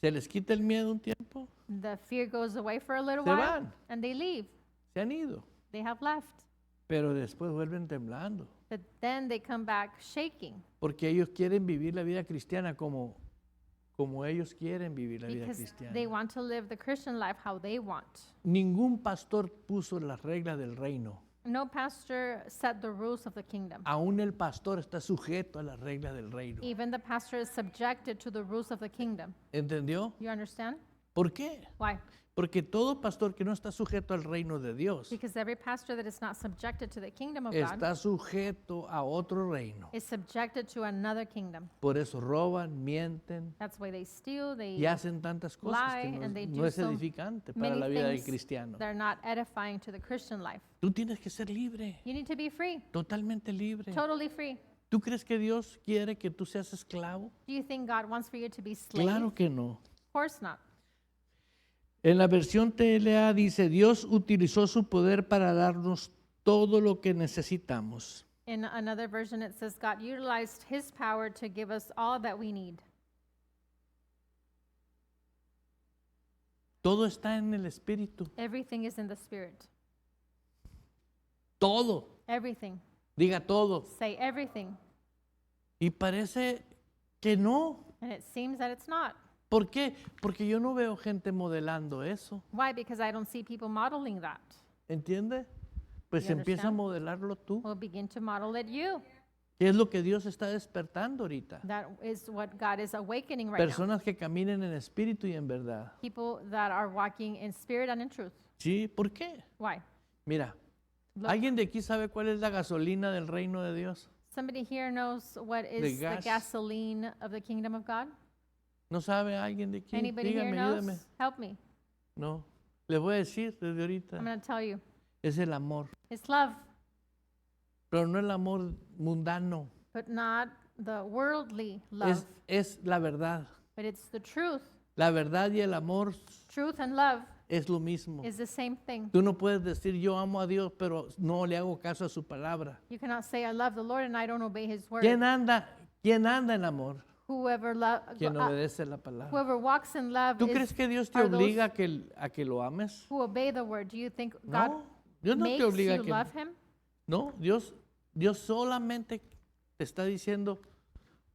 se les quita el miedo un tiempo, the fear goes away for a little Se while van. and they leave. se han ido, They have left. pero después vuelven temblando, But then they come back shaking porque ellos quieren vivir la vida cristiana como ellos quieren vivir la vida because cristiana. they want to live the Christian life how they want. Ningún pastor puso las reglas del reino. No pastor set the rules of the kingdom. Aún el pastor está sujeto a las reglas del reino. Even the pastor is subjected to the rules of the kingdom. ¿Entendió? You understand? ¿Por qué? Why? Porque todo pastor que no está sujeto al reino de Dios Because every pastor that is not subjected to the kingdom of God está sujeto a otro reino. is subjected to another kingdom. Por eso roban, mienten That's why they steal, they y hacen tantas cosas que lie, no, and they no do es so edificante para many la vida del things cristiano. that are not edifying to the Christian life. Tú tienes que ser libre, You need to be free, totalmente libre. totally free. ¿Tú crees que Dios quiere que tú seas esclavo? Do you think God wants for you to be slave? Claro que no. Of course not. En la versión TLA dice, Dios utilizó su poder para darnos todo lo que necesitamos. In another version, it says God utilized his power to give us all that we need. Todo está en el Espíritu. Everything is in the Spirit. Todo. Everything. Diga todo. Say everything. Y parece que no. And it seems that it's not. ¿Por qué? Porque yo no veo gente modelando eso. Why? Because I don't see people modeling that. ¿Entiende? Pues You empieza a understand? modelarlo tú. We'll begin to model it you. ¿Qué es lo que Dios está despertando ahorita? That is what God is awakening right now. Personas que caminen en espíritu y en verdad. People that are walking in spirit and in truth. ¿Sí? ¿Por qué? Why? Mira, Look, ¿alguien de aquí sabe cuál es la gasolina del reino de Dios? somebody here knows what is the gas. gasoline of the kingdom of God? ¿No sabe alguien de aquí? Anybody here Dígame, knows? ayúdame. Help me. No. Les voy a decir desde ahorita. I'm going to tell you. Es el amor. It's love, Pero no el amor mundano. but not the worldly love, Es la verdad. but it's the truth. La verdad y el amor Truth and love es lo mismo. is the same thing. Tú no puedes decir yo amo a Dios, pero no le hago caso a su palabra. You cannot say, I love the Lord and I don't obey his word. ¿Quién anda en amor? Whoever, Quien obedece la palabra. whoever walks in love ¿Tú is, crees que Dios te are those obliga a que lo ames? who obey the word. Do you think God No, Dios no te makes obliga you a que love him? no, Dios solamente te está diciendo,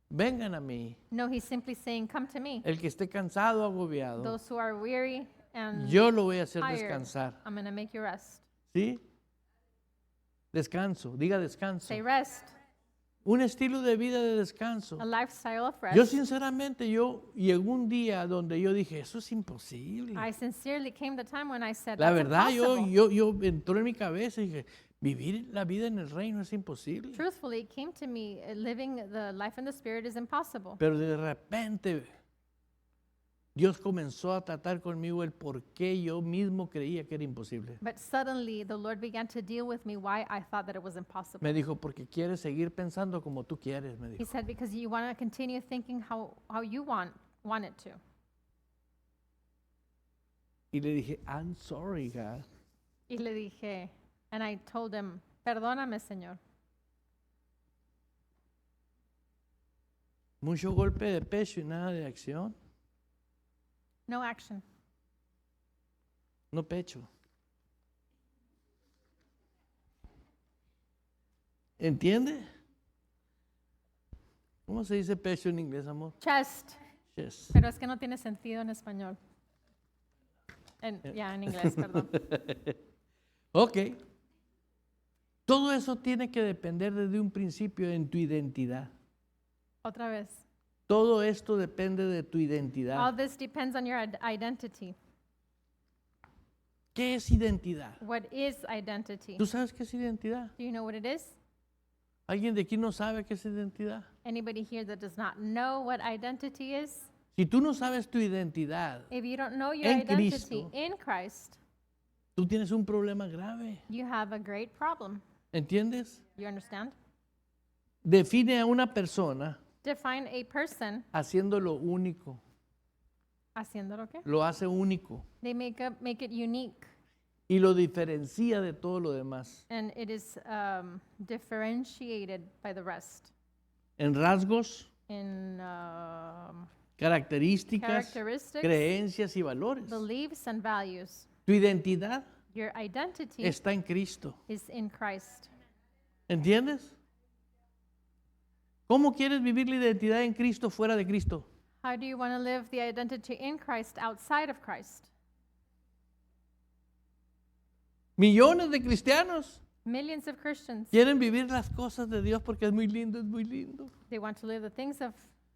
vengan a mí, No, he's simply saying, come to me. el que esté cansado, agobiado, Those who are weary and yo lo voy a hacer tired, descansar. I'm going to make you rest. ¿Sí? Descanso, diga descanso. Say rest, Un estilo de vida de descanso. a lifestyle of Yo rest. sinceramente, llegó un día donde yo dije, eso es imposible. I sincerely came the time when I said, La that's verdad, impossible. yo entró en mi cabeza y dije, vivir la vida en el reino es imposible. Truthfully, it came to me, living the life in the Spirit is impossible. Pero de repente Dios comenzó a tratar conmigo el por qué yo mismo creía que era imposible. But suddenly, the Lord began to deal with me why I thought that it was impossible. Me dijo, porque quieres seguir pensando como tú quieres, me He dijo. said, because you want to continue thinking how you want it to. Y le dije, I'm sorry, God. Y le dije, and I told him, perdóname, Señor. Mucho golpe de pecho y nada de acción. No action. No pecho. ¿Entiende? ¿Cómo se dice pecho en inglés, amor? Chest. Yes. Pero es que no tiene sentido en español. En inglés, perdón. Ok. Todo eso tiene que depender desde un principio en tu identidad. Otra vez. Todo esto depende de tu All identidad. this depends on your identity. ¿Qué es identidad? What is identity? ¿Tú sabes qué es identidad? Do you know what it is? ¿Alguien de aquí no sabe qué es identidad? Anybody here that does not know what identity is? Si tú no sabes tu identidad, If you don't know your En identity Cristo. in Christ, tú tienes un problema grave. you have a great problem. ¿Entiendes? You understand? Define a una persona Define a person haciéndolo único. haciéndolo qué? Lo hace único They make it unique, y lo diferencia de todo lo demás. and it is differentiated by the rest En rasgos, in características, characteristics, creencias y valores. beliefs, and values. Tu identidad Your identity está en Cristo. is in Christ. ¿Entiendes? ¿Cómo quieres vivir la identidad en Cristo fuera de Cristo? How do you want to live the identity in Christ outside of Christ? Millones de cristianos Millions of Christians, quieren vivir las cosas de Dios porque es muy lindo, es muy lindo. they want to live the things of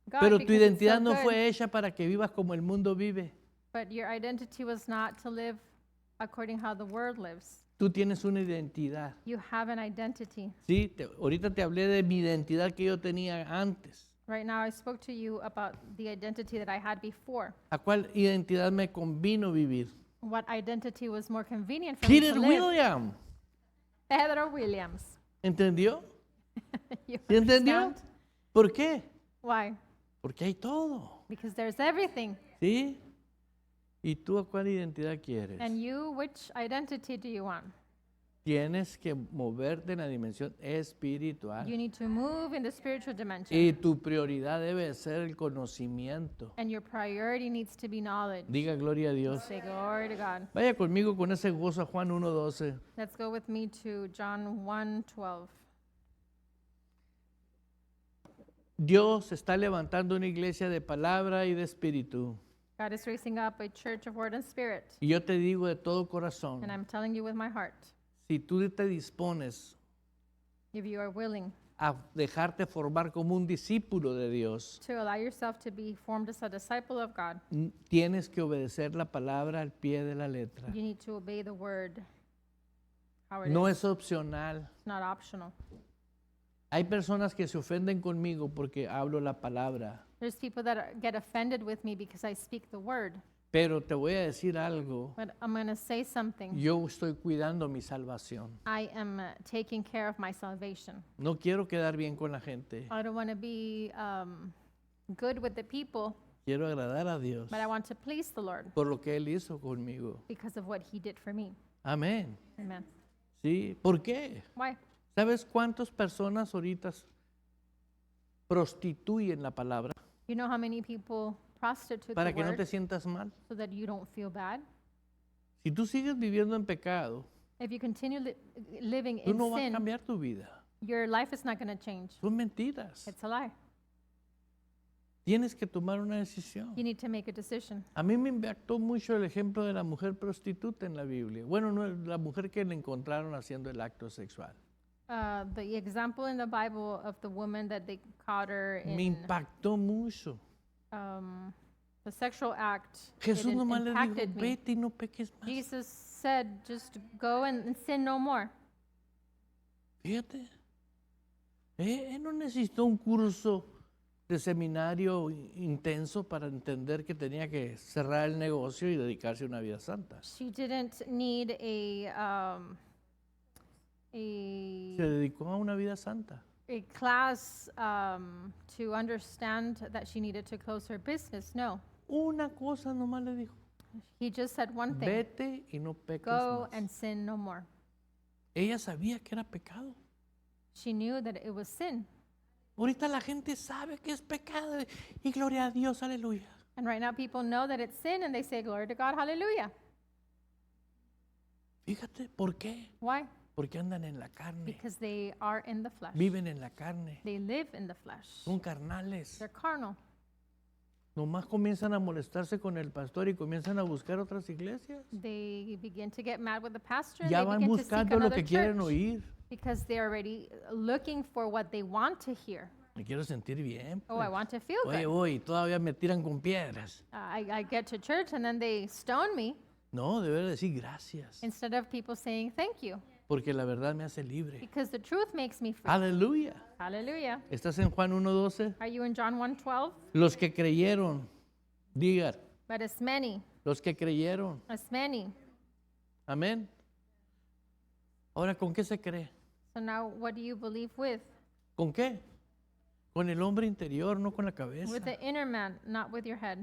God Pero tu because it's so identidad no good. fue hecha para que vivas como el mundo vive. But your identity was not to live according how the world lives. Tú tienes una identidad. You have an identity. Sí, ahorita te hablé de mi identidad que yo tenía antes. Right now, I spoke to you about the identity that I had before. ¿A cuál identidad me convino vivir? What identity was more convenient for me Peter to live? William. Pedro Williams. ¿Entendió? You ¿Sí entendió? understand? ¿Por qué? Why? Porque hay todo. Because there's everything. ¿Sí? ¿Y tú a cuál identidad quieres? And you, which identity do you want? Tienes que moverte en la dimensión espiritual. You need to move in the spiritual dimension. Y tu prioridad debe ser el conocimiento. And your priority needs to be knowledge. Diga gloria a Dios. Say glory to God. Vaya conmigo con ese gozo a Juan 1:12. Let's go with me to John 1:12. Dios está levantando una iglesia de palabra y de espíritu. God is raising up a church of word and spirit. Y yo te digo de todo corazón, And I'm telling you with my heart, si tú te dispones if you are willing a dejarte formar como un discípulo de Dios, to allow yourself to be formed as a disciple of God, tienes que obedecer la palabra al pie de la letra. you need to obey the word. How it No is. es opcional. It's not optional. Hay personas que se ofenden conmigo porque hablo la palabra, There's people that get offended with me because I speak the word. pero te voy a decir algo. But I'm going to say something. Yo estoy cuidando mi salvación. I am taking care of my salvation. No quiero quedar bien con la gente. I don't want to be good with the people, Quiero agradar a Dios but I want to please the Lord por lo que Él hizo conmigo. because of what he did for me. Amén. Amen. ¿Sí? ¿Por qué? Why? ¿Sabes cuántas personas ahorita prostituyen la palabra You know how many people prostitute para the que no word te sientas mal? so that you don't feel bad? Si tú sigues viviendo en pecado, If you continue living tú in no vas a sin, cambiar tu vida. your life is not going to change. Son mentiras. It's a lie. Tienes que tomar una decisión. You need to make a decision. A mí me impactó mucho el ejemplo de la mujer prostituta en la Biblia. Bueno, no, la mujer que le encontraron haciendo el acto sexual. The example in the Bible of the woman that they caught her Me in impactó mucho. the sexual act, Jesús it nomás le dijo, impacted me. vete y no peques más. Jesus said, just go and sin no more. Fíjate. Él no necesitó un curso de seminario intenso para entender que tenía que cerrar el negocio y dedicarse a una vida santa. She didn't need Se dedicó a una vida santa. a class to understand that she needed to close her business. No, Una cosa nomás le dijo, he just said one thing, vete y no peques go más. and sin no more. Ella sabía que era pecado. She knew that it was sin. Ahorita la gente sabe que es pecado y gloria a Dios, aleluya. And right now people know that it's sin and they say, glory to God, hallelujah. Fíjate, ¿por qué? Why? Porque andan en la carne, Because they are in the flesh. viven en la carne, They live in the flesh. son carnales. They're carnal. Nomás comienzan a molestarse con el pastor y comienzan a buscar otras iglesias. They begin to get mad with the pastor and Ya they van begin to seek buscando lo another que quieren church oír. because they're already looking for what they want to hear. Me quiero sentir bien. Oh, I pues. want to feel Oye, good. voy, y todavía me tiran con piedras. I get to church and then they stone me No, deber decir gracias, instead of people saying thank you, porque la verdad me hace libre. because the truth makes me free. Aleluya. Hallelujah. ¿Estás en Juan 1:12? Are you in John 1:12? Los que creyeron, digan, But as many, los que creyeron. Amén. Ahora, ¿con qué se cree? So now what do you believe with? ¿Con qué? Con el hombre interior, no con la cabeza. With the inner man, not with your head.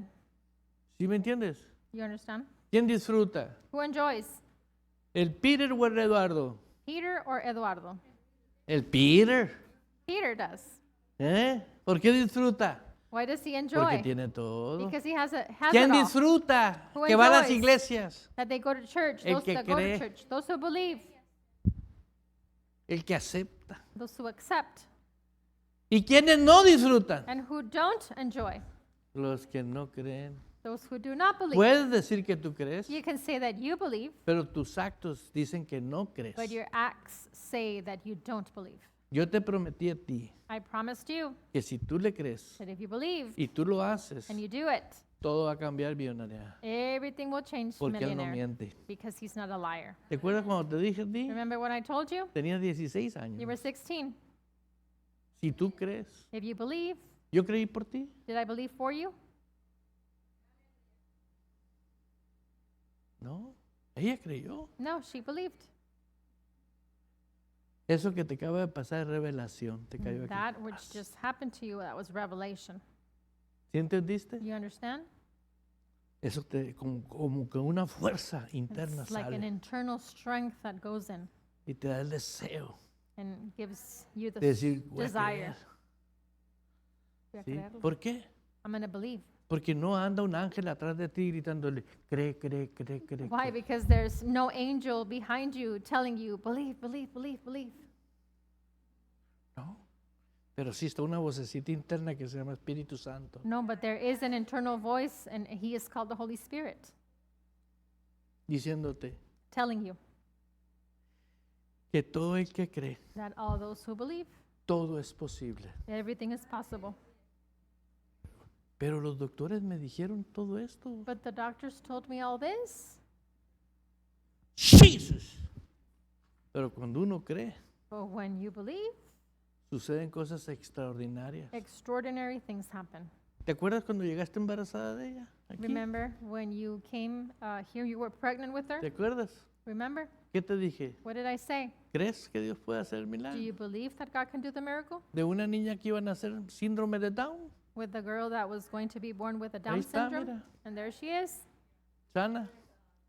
¿Sí me entiendes? You understand? ¿Quién disfruta? Who enjoys? ¿El Peter o el Eduardo? Peter or Eduardo? El Peter. Peter does. ¿Eh? ¿Por qué disfruta? Why does he Porque enjoy? tiene todo. Because he has it ¿Quién all. disfruta? Who Que va a las enjoys? iglesias. That they go to church, El those que that go cree. to church, those who believe, El que acepta. those who accept, ¿Y quiénes no disfrutan? and who don't enjoy, Los que no creen. those who do not believe. Puedes decir que tú crees, You can say that you believe, pero tus actos dicen que no crees. but your acts say that you don't believe. Yo te prometí a ti I promised you que si tú le crees that if you believe y tú lo haces, and you do it, todo va a cambiar, millonaria. everything will change, Porque él no millionaire, miente. because he's not a liar. ¿Te acuerdas cuando te dije a ti? Remember when I told you? Tenías 16 You años. were 16. Si tú crees, If you believe, yo creí por ti. did I believe for you? No, ella creyó. No, she believed. Eso que te acaba de pasar es revelación. Te cayó aquí. That which just happened to you, that was revelation. ¿Sí entendiste? You understand? Eso te, como que una fuerza interna It's like an sale internal strength that goes in y te da el deseo and gives you the de decir, voy a desire. creer. to ¿Sí? creerlo. ¿Por qué? I'm going to believe. Porque no anda un ángel atrás de ti gritándole, cree, cree, cree, cree. Why? cree". Because there's no angel behind you telling you, believe, believe, believe, believe. No. Pero sí está una vocecita interna que se llama Espíritu Santo. No, but there is an internal voice, and he is called the Holy Spirit, Diciéndote telling you que todo el que cree, that all those who believe, todo es posible. everything is possible. Pero los doctores me dijeron todo esto. But the doctors told me all this. Jesus. Pero cuando uno cree, But when you believe, suceden cosas extraordinarias. extraordinary things happen. ¿Te acuerdas cuando llegaste embarazada de ella? Aquí? Remember when you came here, you were pregnant with her? ¿Te acuerdas? Remember? ¿Qué te dije? What did I say? ¿Crees que Dios puede hacer Do milagros? you believe that God can do the miracle? De una niña que iba a nacer síndrome de Down, With the girl that was going to be born with a Down Ahí está, syndrome? mira. And there she is, sana,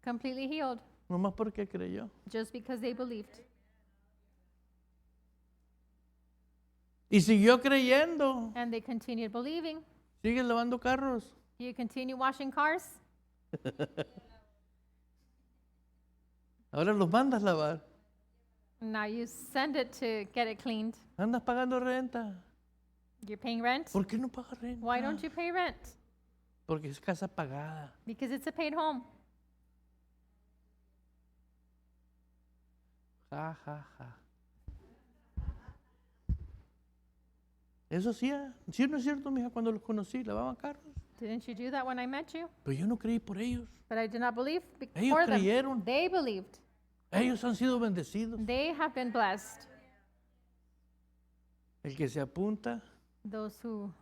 completely healed, nomás porque creyó. just because they believed. Y siguió creyendo. And they continued believing. Sigue lavando carros. Do you continue washing cars? Ahora los mandas lavar. Now you send it to get it cleaned. Andas pagando renta. You're paying rent? ¿Por qué no pagas renta? Why don't you pay rent? Porque es casa pagada. Because it's a paid home. Ja, ja, ja. Eso sí, sí no es cierto, mija, cuando los conocí, lavaban carros. Didn't you do that when I met you? Pero yo no creí por ellos. But I did not believe Ellos for them. creyeron. They believed. Ellos han sido bendecidos. They have been blessed. El que se apunta Those who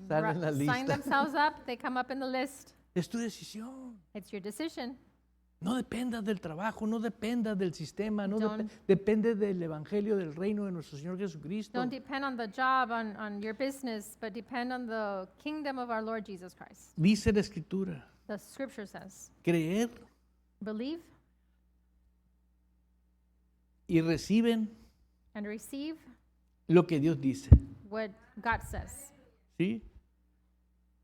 sale en la sign lista. themselves up, they come up in the list. Es tu decisión. It's your decision. No dependas del trabajo, no dependas del sistema, no Don't- depende del evangelio del reino de nuestro Señor Jesucristo. Don't depend on the job, on your business, but depend on the kingdom of our Lord Jesus Christ. Dice la Escritura, The scripture says, creer believe y reciben and receive lo que Dios dice. what God says. ¿Sí?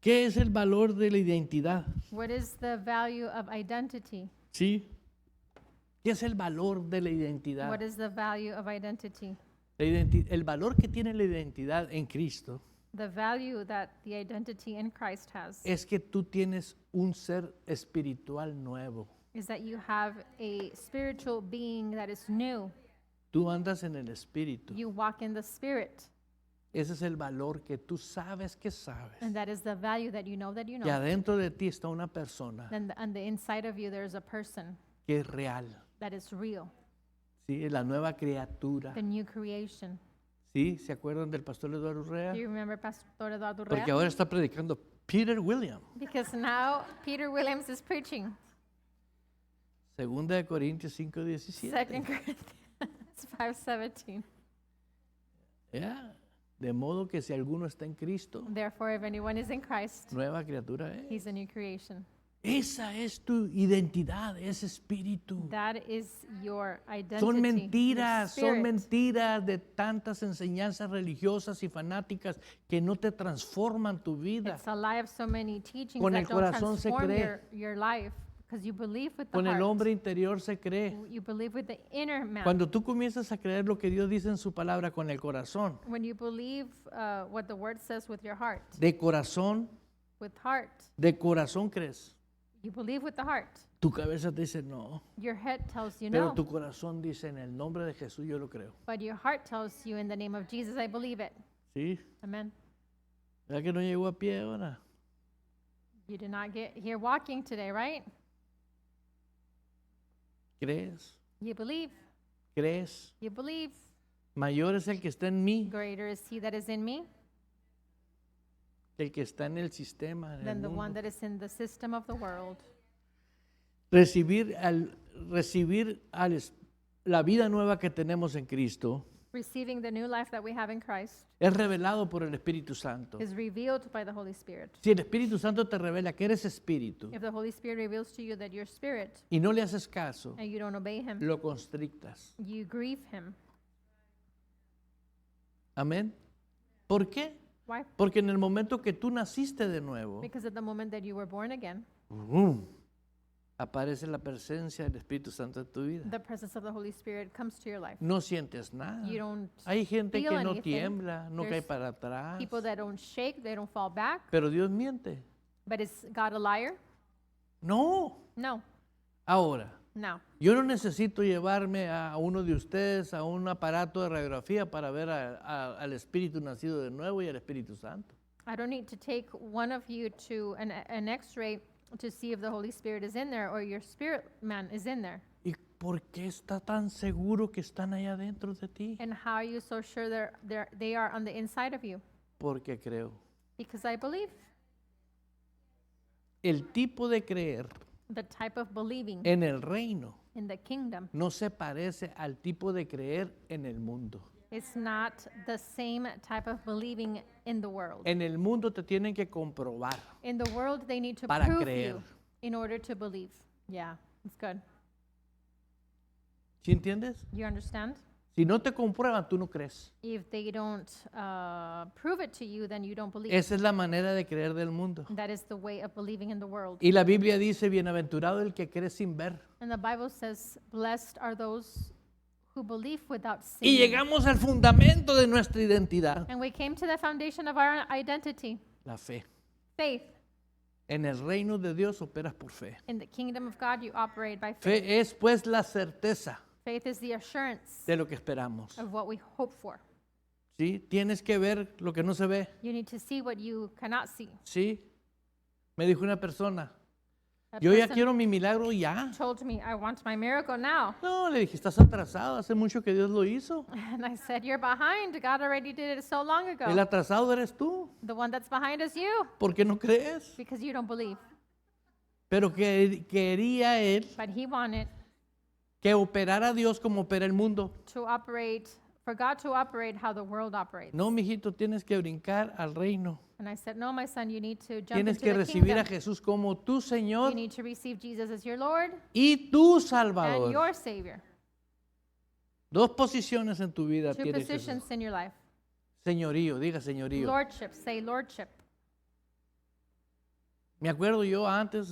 ¿Qué es el valor de la identidad? What is the value of identity? ¿Sí? ¿Qué es el valor de la identidad? What is the value of identity? El valor que tiene la identidad en Cristo The value that the identity in Christ has es que tú tienes un ser espiritual nuevo. is that you have a spiritual being that is new. Tú andas en el espíritu. You walk in the Spirit. Ese es el valor que tú sabes que sabes. And that is the value that you know Que adentro de ti está una persona Then on the inside of you, there's a person que es real. that is real, ¿Sí? Es la nueva criatura. the new creation. ¿Sí? ¿Se acuerdan del pastor Eduardo Urrea? Do you remember Pastor Eduardo Urrea? Porque ahora está predicando Peter William. Because now Peter Williams is preaching. Segunda de Corintios 5:17. 2 Corinthians 5:17. ¿Ya? De modo que si alguno está en Cristo, Therefore, if anyone is in Christ, nueva criatura es. he's a new creation. Esa es tu identidad, ese espíritu. That is your identity. Son your mentiras spirit. de tantas enseñanzas religiosas y fanáticas que no te transforman tu vida. It's a lie of so many teachings Con el that don't corazón se transform cree. your life, because you believe with the Con el heart. hombre interior se cree. You believe with the inner man. Cuando tú comienzas a creer lo que Dios dice en su palabra con el corazón, When you believe what the word says with your heart, de corazón crees. you believe with the heart. Tu cabeza te dice no, Your head tells you pero no, tu corazón dice en el nombre de Jesús yo lo creo. but your heart tells you in the name of Jesus, I believe it. ¿Sí? Amen. ¿Verdad que no llegó a pie ahora? You did not get here walking today, right? ¿Crees? You believe. ¿Crees? You believe. Mayor es el que está en mí Greater is he that is in me que el que está en el sistema. En el than the one mundo. that is in the system of the world. Recibir la vida nueva que tenemos en Cristo Receiving the new life that we have in Christ es revelado por el Espíritu Santo. is revealed by the Holy Spirit. Si el Espíritu Santo te revela que eres espíritu If the Holy Spirit reveals to you that you're spirit y no le haces caso, and you don't obey him, lo constrictas. you grieve him. Amén. ¿Por qué? Why? Porque en el momento que tú naciste de nuevo, Because at the moment that you were born again, aparece la presencia del Espíritu Santo en tu vida. the presence of the Holy Spirit comes to your life. No sientes nada. You don't Hay gente feel que no anything. tiembla, no cae There's para atrás, people that don't shake, they don't fall back. pero Dios miente. But is God a liar? No. No, Ahora, no. yo no necesito llevarme a uno de ustedes a un aparato de radiografía para ver al Espíritu nacido de nuevo y al Espíritu Santo. I don't need to take one of you to an x-ray to see if the Holy Spirit is in there or your spirit man is in there. ¿Y por qué está tan seguro que están allá dentro de ti? And how are you so sure they are on the inside of you? Porque creo. Because I believe. El tipo de creer The type of believing en el reino in the kingdom no se parece al tipo de creer en el mundo. is not the same type of believing in the world. En el mundo te tienen que comprobar. In the world, they need to Para prove creer. you in order to believe. Yeah, it's good. ¿Sí entiendes? You understand? Si no te comprueban, tú no crees. If they don't prove it to you, then you don't believe. Esa es la manera de creer del mundo. That is the way of believing in the world. Y la Biblia dice, bienaventurado el que cree sin ver. And the Bible says, blessed are those who believe without Y seeing. llegamos al fundamento de nuestra identidad, And we came to the foundation of our identity, la fe. faith. En el reino de Dios operas por fe. In the kingdom of God, you operate by faith. Fe es pues la certeza Faith is the assurance de lo que esperamos. of what we hope for. ¿Sí? Tienes que ver lo que no se ve. You need to see what you cannot see. ¿Sí? Me dijo una persona, A yo ya person quiero mi milagro ya. told me, I want my miracle now. No, le dije, estás atrasado, hace mucho que Dios lo hizo. And I said, you're behind. God already did it so long El ago. atrasado eres tú. The one that's behind is you, ¿Por qué no crees? because you don't believe. Pero que quería él But he wanted que operara Dios como opera el mundo. to operate, for God to operate how the world operates. No, mijito, tienes que brincar al reino. And I said, no, my son, you need to jump Tienes into que the recibir a kingdom. Jesús como tu You Señor need to receive Jesus as your Lord y tu and Salvador. your Savior. Dos posiciones en tu vida Two tiene Jesús. positions in your life. Señorío, diga señorío. Lordship, say lordship. Me acuerdo yo antes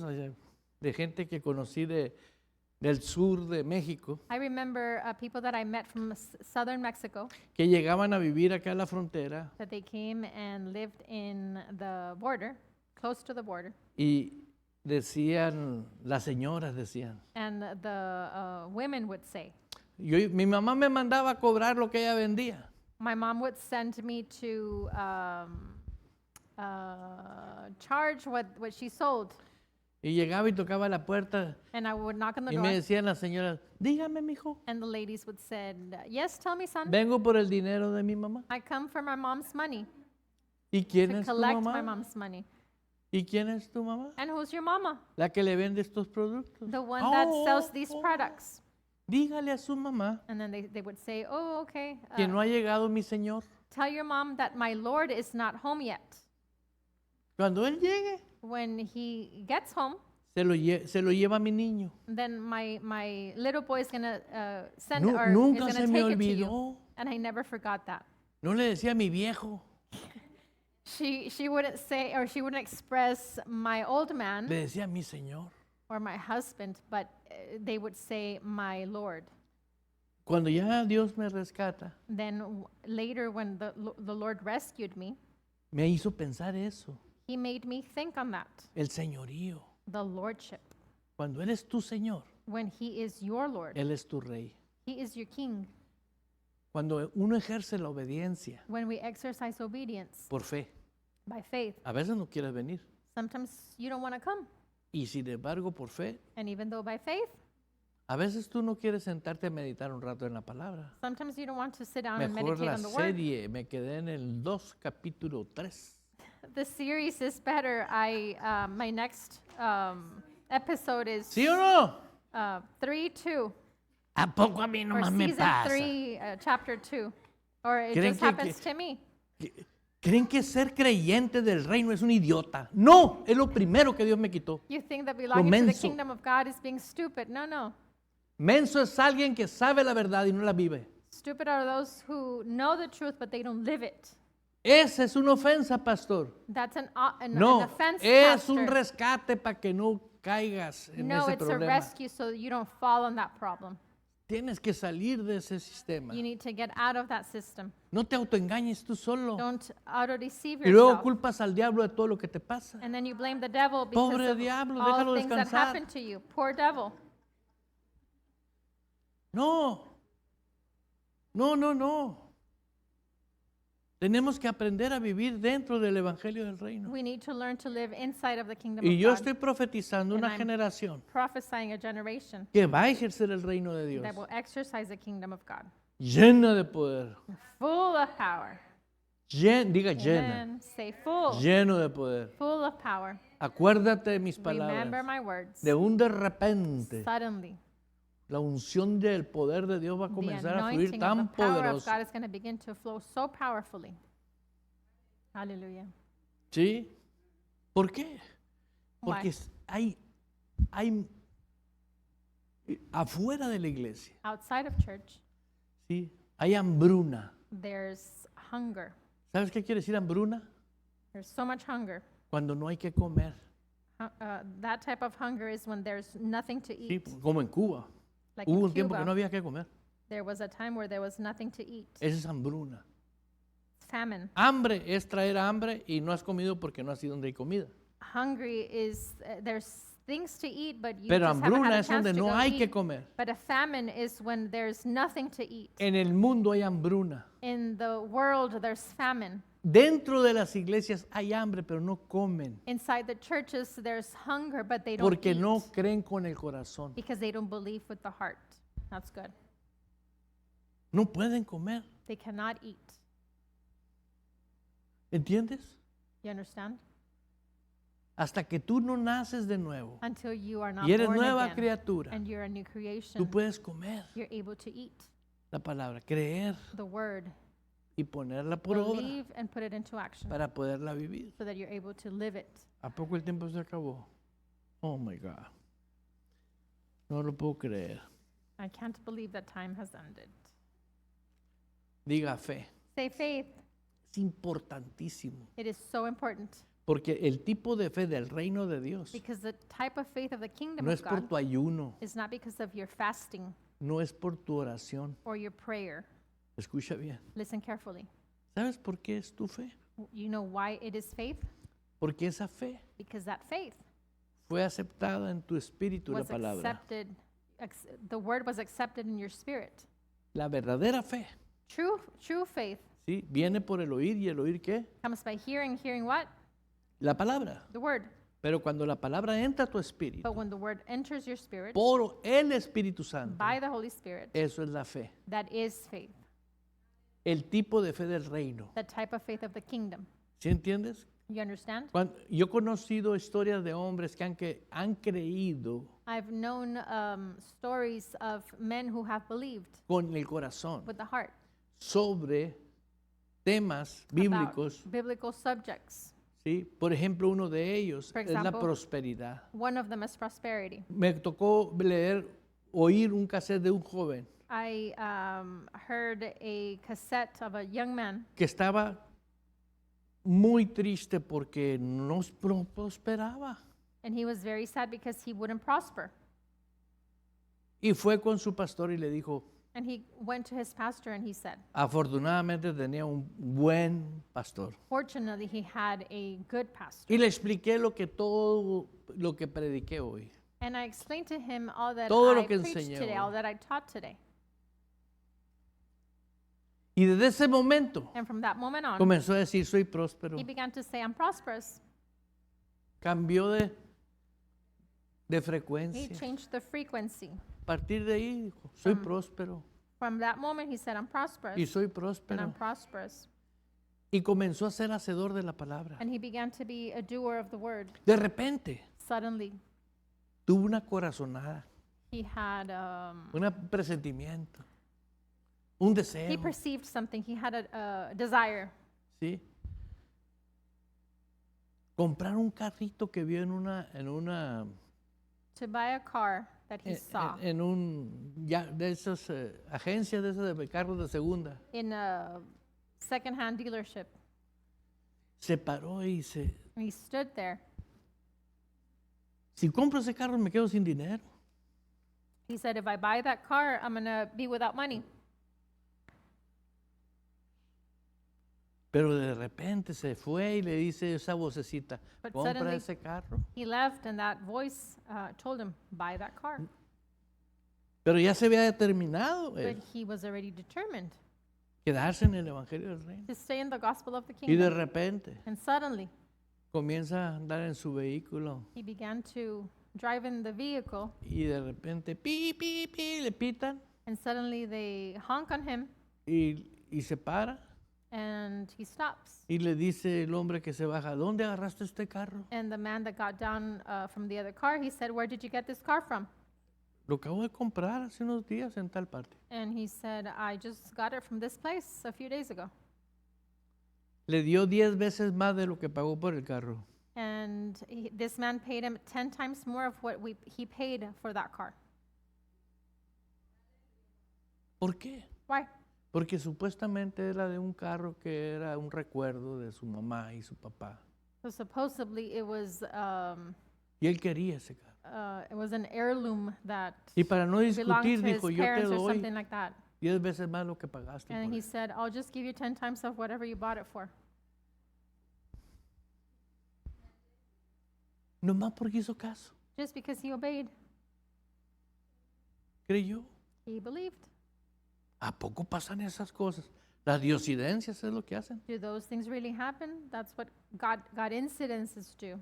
de gente que conocí del sur de México, I remember people that I met from southern Mexico que llegaban a vivir acá a la frontera that they came and lived in the border, close to the border. y decían, las señoras decían, And the women would say, mi mamá me mandaba a cobrar lo que ella vendía. My mom would send me to charge what she sold. Y llegaba y tocaba la puerta And I would knock on the y me door. decían las señoras, dígame, mijo, And the ladies would say, yes, tell me, son. vengo por el dinero de mi mamá. I come for my mom's money, ¿Y quién to es tu collect my mamá? mom's money. ¿Y quién es tu mamá? And who's your mama? La que le vende estos productos. The one that Oh, sells these oh. products. Dígale a su mamá And then they would say, oh, okay. que no ha llegado mi señor. Tell your mom that my Lord is not home yet. Cuando él llegue, When he gets home, se lo lleva mi niño. then my little boy is going to send Nu- or is nunca going se to me take it to you. olvidó. And I never forgot that. No le decía a mi viejo, She wouldn't say, or she wouldn't express my old man le decía a mi señor. or my husband, but they would say my Lord. Cuando ya Dios me rescata, Then later when the Lord rescued me, me hizo pensar eso, he made me think on that, el señorío. the lordship. Cuando Él es tu Señor, When he is your Lord, Él es tu Rey. he is your king. Cuando uno ejerce la obediencia When we exercise obedience por fe, by faith, a veces no quieres venir. sometimes you don't want to come. Y sin embargo, por fe, And even though by faith, a veces tú no quieres sentarte a meditar un rato en la palabra. sometimes you don't want to sit down and Mejor meditate la on the word. serie, me quedé en el 2, capítulo 3. The series is better. My next episode is ¿Sí o no? 3:2, ¿A poco a mí or nomás me season pasa? 3, chapter 2, or it ¿Creen just que- happens to me. ¿Creen que ser creyente del reino es un idiota? No, es lo primero que Dios me quitó. You think that belonging to the menso. kingdom of God is being stupid. No, no. Menso es alguien que sabe la verdad y no la vive. Stupid are those who know the truth, but they don't live it. Esa es una ofensa, pastor. That's an No, offense, es un pastor. rescate para que no caigas en No, ese it's a problema. rescue so you don't fall on that problem. Tienes que salir de ese sistema. You need to get out of that system. No te autoengañes tú solo. Don't auto-deceive Y luego yourself. culpas al diablo de todo lo que te pasa. And then you blame the devil because Pobre of diablo, all déjalo things that descansar. happened to you. Poor devil. No. No, no, no. Tenemos que aprender a vivir dentro del Evangelio del Reino. We need to learn to live inside of the kingdom Y yo of estoy God. profetizando una I'm generación Prophesying a generation que va a ejercer el reino de Dios, that will exercise the kingdom of God. llena de poder. Full of power. Diga llena. Amen. Say full. Lleno de poder. Full of power. Acuérdate de mis Remember palabras. my words. De un de repente, Suddenly, la unción del poder de Dios va a the comenzar a fluir anointing tan of the power of poderoso. God is going to begin to flow so powerfully. Hallelujah. ¿Sí? ¿Por qué? Porque Why? hay afuera de la iglesia, Outside of church, ¿sí? Hay hambruna. there's hunger. ¿Sabes qué quiere decir hambruna? There's so much hunger. Cuando no hay que comer, That type of hunger is when there's nothing to ¿sí? eat. Como en Cuba. Like Hubo in un tiempo que no Cuba, había que comer. there was a time where there was nothing to eat. Esa es hambruna. Famine. Hambre es traer hambre y no has comido porque no has ido donde hay comida. Hungry is, there's things to eat, but you Pero just haven't had hambruna a es chance donde to no go hay que eat. comer. But a famine is when there's nothing to eat. En el mundo hay hambruna. In the world, there's famine. Dentro de las iglesias hay hambre, pero no comen. Inside the churches, there's hunger, but they don't Porque eat no creen con el corazón. because they don't believe with the heart. That's good. No pueden comer. They cannot eat. ¿Entiendes? You understand? Hasta que tú no naces de nuevo Until you are not y eres born nueva again criatura, and you're a new tú creation, puedes comer you're able to eat la palabra, creer the word, y ponerla por obra believe, and put it into action para poderla vivir. so that you're able to live it. ¿A poco el tiempo se acabó? Oh my God. No lo puedo creer. I can't believe that time has ended. Diga fe. Say faith. Es importantísimo. It is so important Porque el tipo de fe del reino de Dios because the type of faith of the kingdom no of es por God tu ayuno, is not because of your fasting no es por tu oración. or your prayer. Escucha bien. Listen carefully. ¿Sabes por qué es tu fe? You know why it is faith? Porque esa fe Because that faith fue aceptada en tu espíritu, la was palabra. accepted, the word was accepted in your spirit. La verdadera fe True faith, ¿sí? Viene por el oír, y el oír ¿qué? Comes by hearing, hearing what? La palabra. The word. Pero cuando la palabra entra a tu espíritu, But when the word enters your spirit por el Espíritu Santo, by the Holy Spirit, eso es la fe. that is faith. El tipo de fe del reino. The type of faith of the kingdom. ¿Sí entiendes? You understand? Yo he conocido historias de hombres que han creído I've known stories of men who have believed con el corazón with the heart sobre temas bíblicos, about biblical subjects. ¿sí? Por ejemplo, uno de ellos For es la example, prosperidad. One of them is prosperity. Me tocó oír un cassette de un joven I heard a cassette of a young man que estaba muy triste porque no prosperaba. and he was very sad because he wouldn't prosper. Y fue con su pastor y le dijo, And he went to his pastor and he said, afortunadamente tenía un buen pastor. fortunately, he had a good pastor. Y le expliqué todo lo que prediqué hoy. And I explained to him all that Todo lo I que preached enseñé today, hoy. all that I taught today. Y desde ese momento And from that moment on, comenzó a decir, soy próspero. he began to say, I'm prosperous. Cambió de He frecuencia. changed the frequency. A partir de ahí dijo, soy próspero From that moment, he said, I'm prosperous. y soy And I'm próspero. prosperous. Y comenzó a ser hacedor de la palabra. And he began to be a doer of the word. De repente Suddenly, tuvo una corazonada, he had, un presentimiento, un he deseo. perceived something. He had a desire ¿Sí? Comprar un carrito que vio en una to buy a car that he saw en un ya de esas agencias de esas de carros de segunda. in a secondhand dealership. Se paró y dice, And he stood there. si compro ese carro me quedo sin dinero. He said, if I buy that car, I'm going to be without money. Pero de repente se fue y le dice esa vocecita, But compra suddenly- ese carro. He left, and that voice told him, buy that car. Pero ya se había determinado But él he was already determined quedarse en el Evangelio del Reino. to stay in the gospel of the Y de kingdom. repente And suddenly, comienza a andar en su vehículo he began to drive in the vehicle, y de repente pi, le pitan and suddenly they honk on him, y se para and he stops. y le dice el hombre que se baja, ¿dónde agarraste este carro? And the man that got down from the other car, he said, where did you get this car from? Lo acabo de comprar hace unos días en tal parte. And he said, I just got it from this place a few days ago. Le dio 10 veces más de lo que pagó por el carro. And this man paid him 10 times more of what he paid for that car. ¿Por qué? Why? Porque supuestamente era de un carro que era un recuerdo de su mamá y su papá. So supposedly it was Y él quería ese carro. an heirloom that Y para no belonged discutir, to his dijo, yo te parents or doy something like that. 10 veces más lo que pagaste. And por he él. said, I'll just give you 10 times of whatever you bought it for. Nomás porque hizo caso. Just because he obeyed, Creyó. he believed. ¿A poco pasan esas cosas? Las diosidencias es lo que hacen. Do those things really happen? That's what God incidences do.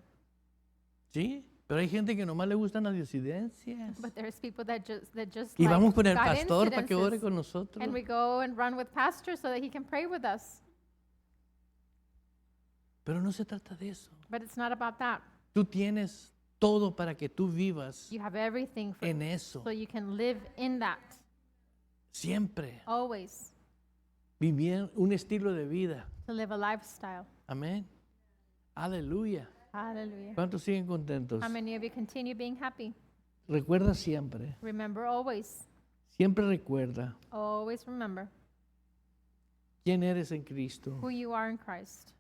Sí, pero hay gente que nomás le gustan las diosidencias. But there's people that just Y like vamos con el God pastor para que ore incidences. con nosotros. And we go and run with pastor so that he can pray with us. Pero no se trata de eso. But it's not about that. Tú tienes todo para que tú vivas You have everything en eso. so you can live in that Siempre. always, Vivir un estilo de vida. to live a lifestyle. Amén. Aleluya. Hallelujah. ¿Cuántos siguen contentos? How many of you continue being happy? Recuerda siempre. Remember always, Siempre recuerda always remember quién eres en Cristo who you are in Christ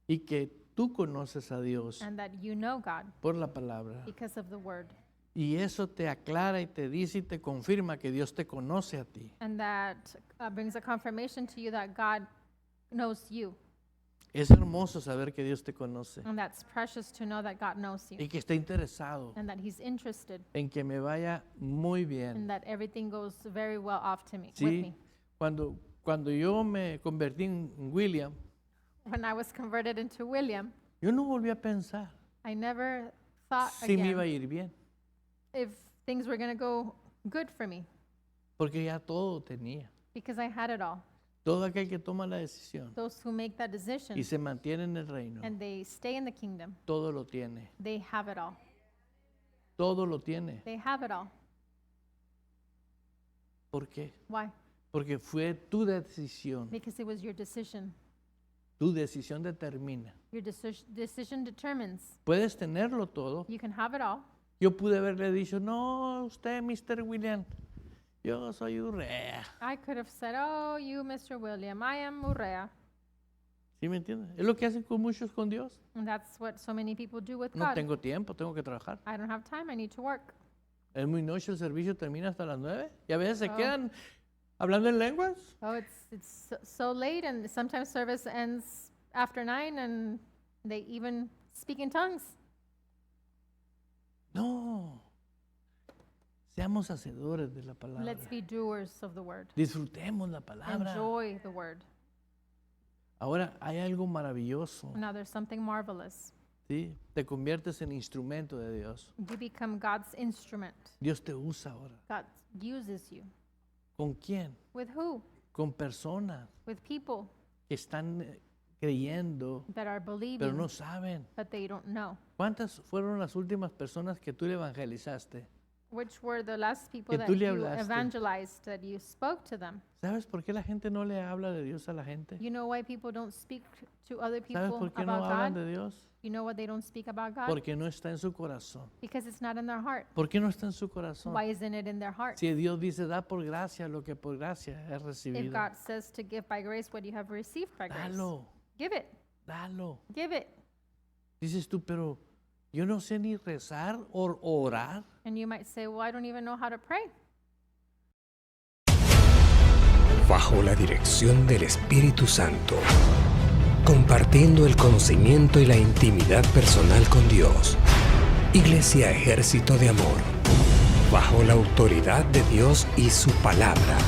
y que tú conoces a Dios and that you know God por la palabra. because of the word. Y eso te aclara y te dice y te confirma que Dios te conoce a ti. And that brings a confirmation to you that God knows you. Es hermoso saber que Dios te conoce And that's precious to know that God knows you y que está interesado and that He's interested en que me vaya muy and bien. that everything goes very well off to me, with Sí, me. cuando cuando yo me convertí en William, When I was converted into William, yo no volví a pensar I never thought si me iba a again ir bien, if things were going to go good for me porque ya todo tenía. because I had it all. Todo aquel que toma la decisión Those who make that decision y se mantiene en el reino, and they stay in the kingdom, todo lo tiene. they have it all. Todo lo tiene. They have it all. ¿Por qué? Why? Porque fue tu decisión. Because it was your decision. Tu decisión determina. Your decision determines. Puedes tenerlo todo. You can have it all. Yo pude haberle dicho, no, usted, Mr. William, yo soy Urrea. I could have said, oh, you, Mr. William, I am Urrea. ¿Sí me entiendes? Es lo que hacen con muchos con Dios. And that's what so many people do with No God. tengo tiempo, tengo que trabajar. I don't have time, I need to work. Es muy noche, el servicio termina hasta las 9 y a veces se Oh. quedan hablando en lenguas. Oh, it's so late, and sometimes service ends after 9, and they even speak in tongues. No. Seamos hacedores de la palabra. Let's be doers of the word. Disfrutemos la palabra. Enjoy the word. Ahora hay algo maravilloso. Now there's something marvelous. ¿Sí? Te conviertes en instrumento de Dios. You become God's instrument. Dios te usa ahora. God uses you. ¿Con quién? With who? Con personas With people que están creyendo, that are believing, pero no saben. but they don't know. ¿Cuántas fueron las últimas personas que tú le evangelizaste? Which were the last people Que that tú le you hablaste. evangelized, that you spoke to them. ¿Sabes por qué la gente no le habla de Dios a la gente? You know why people don't speak to other ¿Sabes people por qué no about hablan God? de Dios? You know why they don't speak about God? Porque no está en su corazón. Because it's not in their heart. ¿Por qué no está en su corazón? Why isn't it in their heart? Si Dios dice, da por gracia lo que por gracia es If recibido. God says to give by grace what you have received by grace, Dalo, give it. dalo. Give it. Dices tú, pero yo no sé ni rezar o orar. And you might say, well, I don't even know how to pray. Bajo la dirección del Espíritu Santo, compartiendo el conocimiento y la intimidad personal con Dios. Iglesia Ejército de Amor, bajo la autoridad de Dios y su palabra.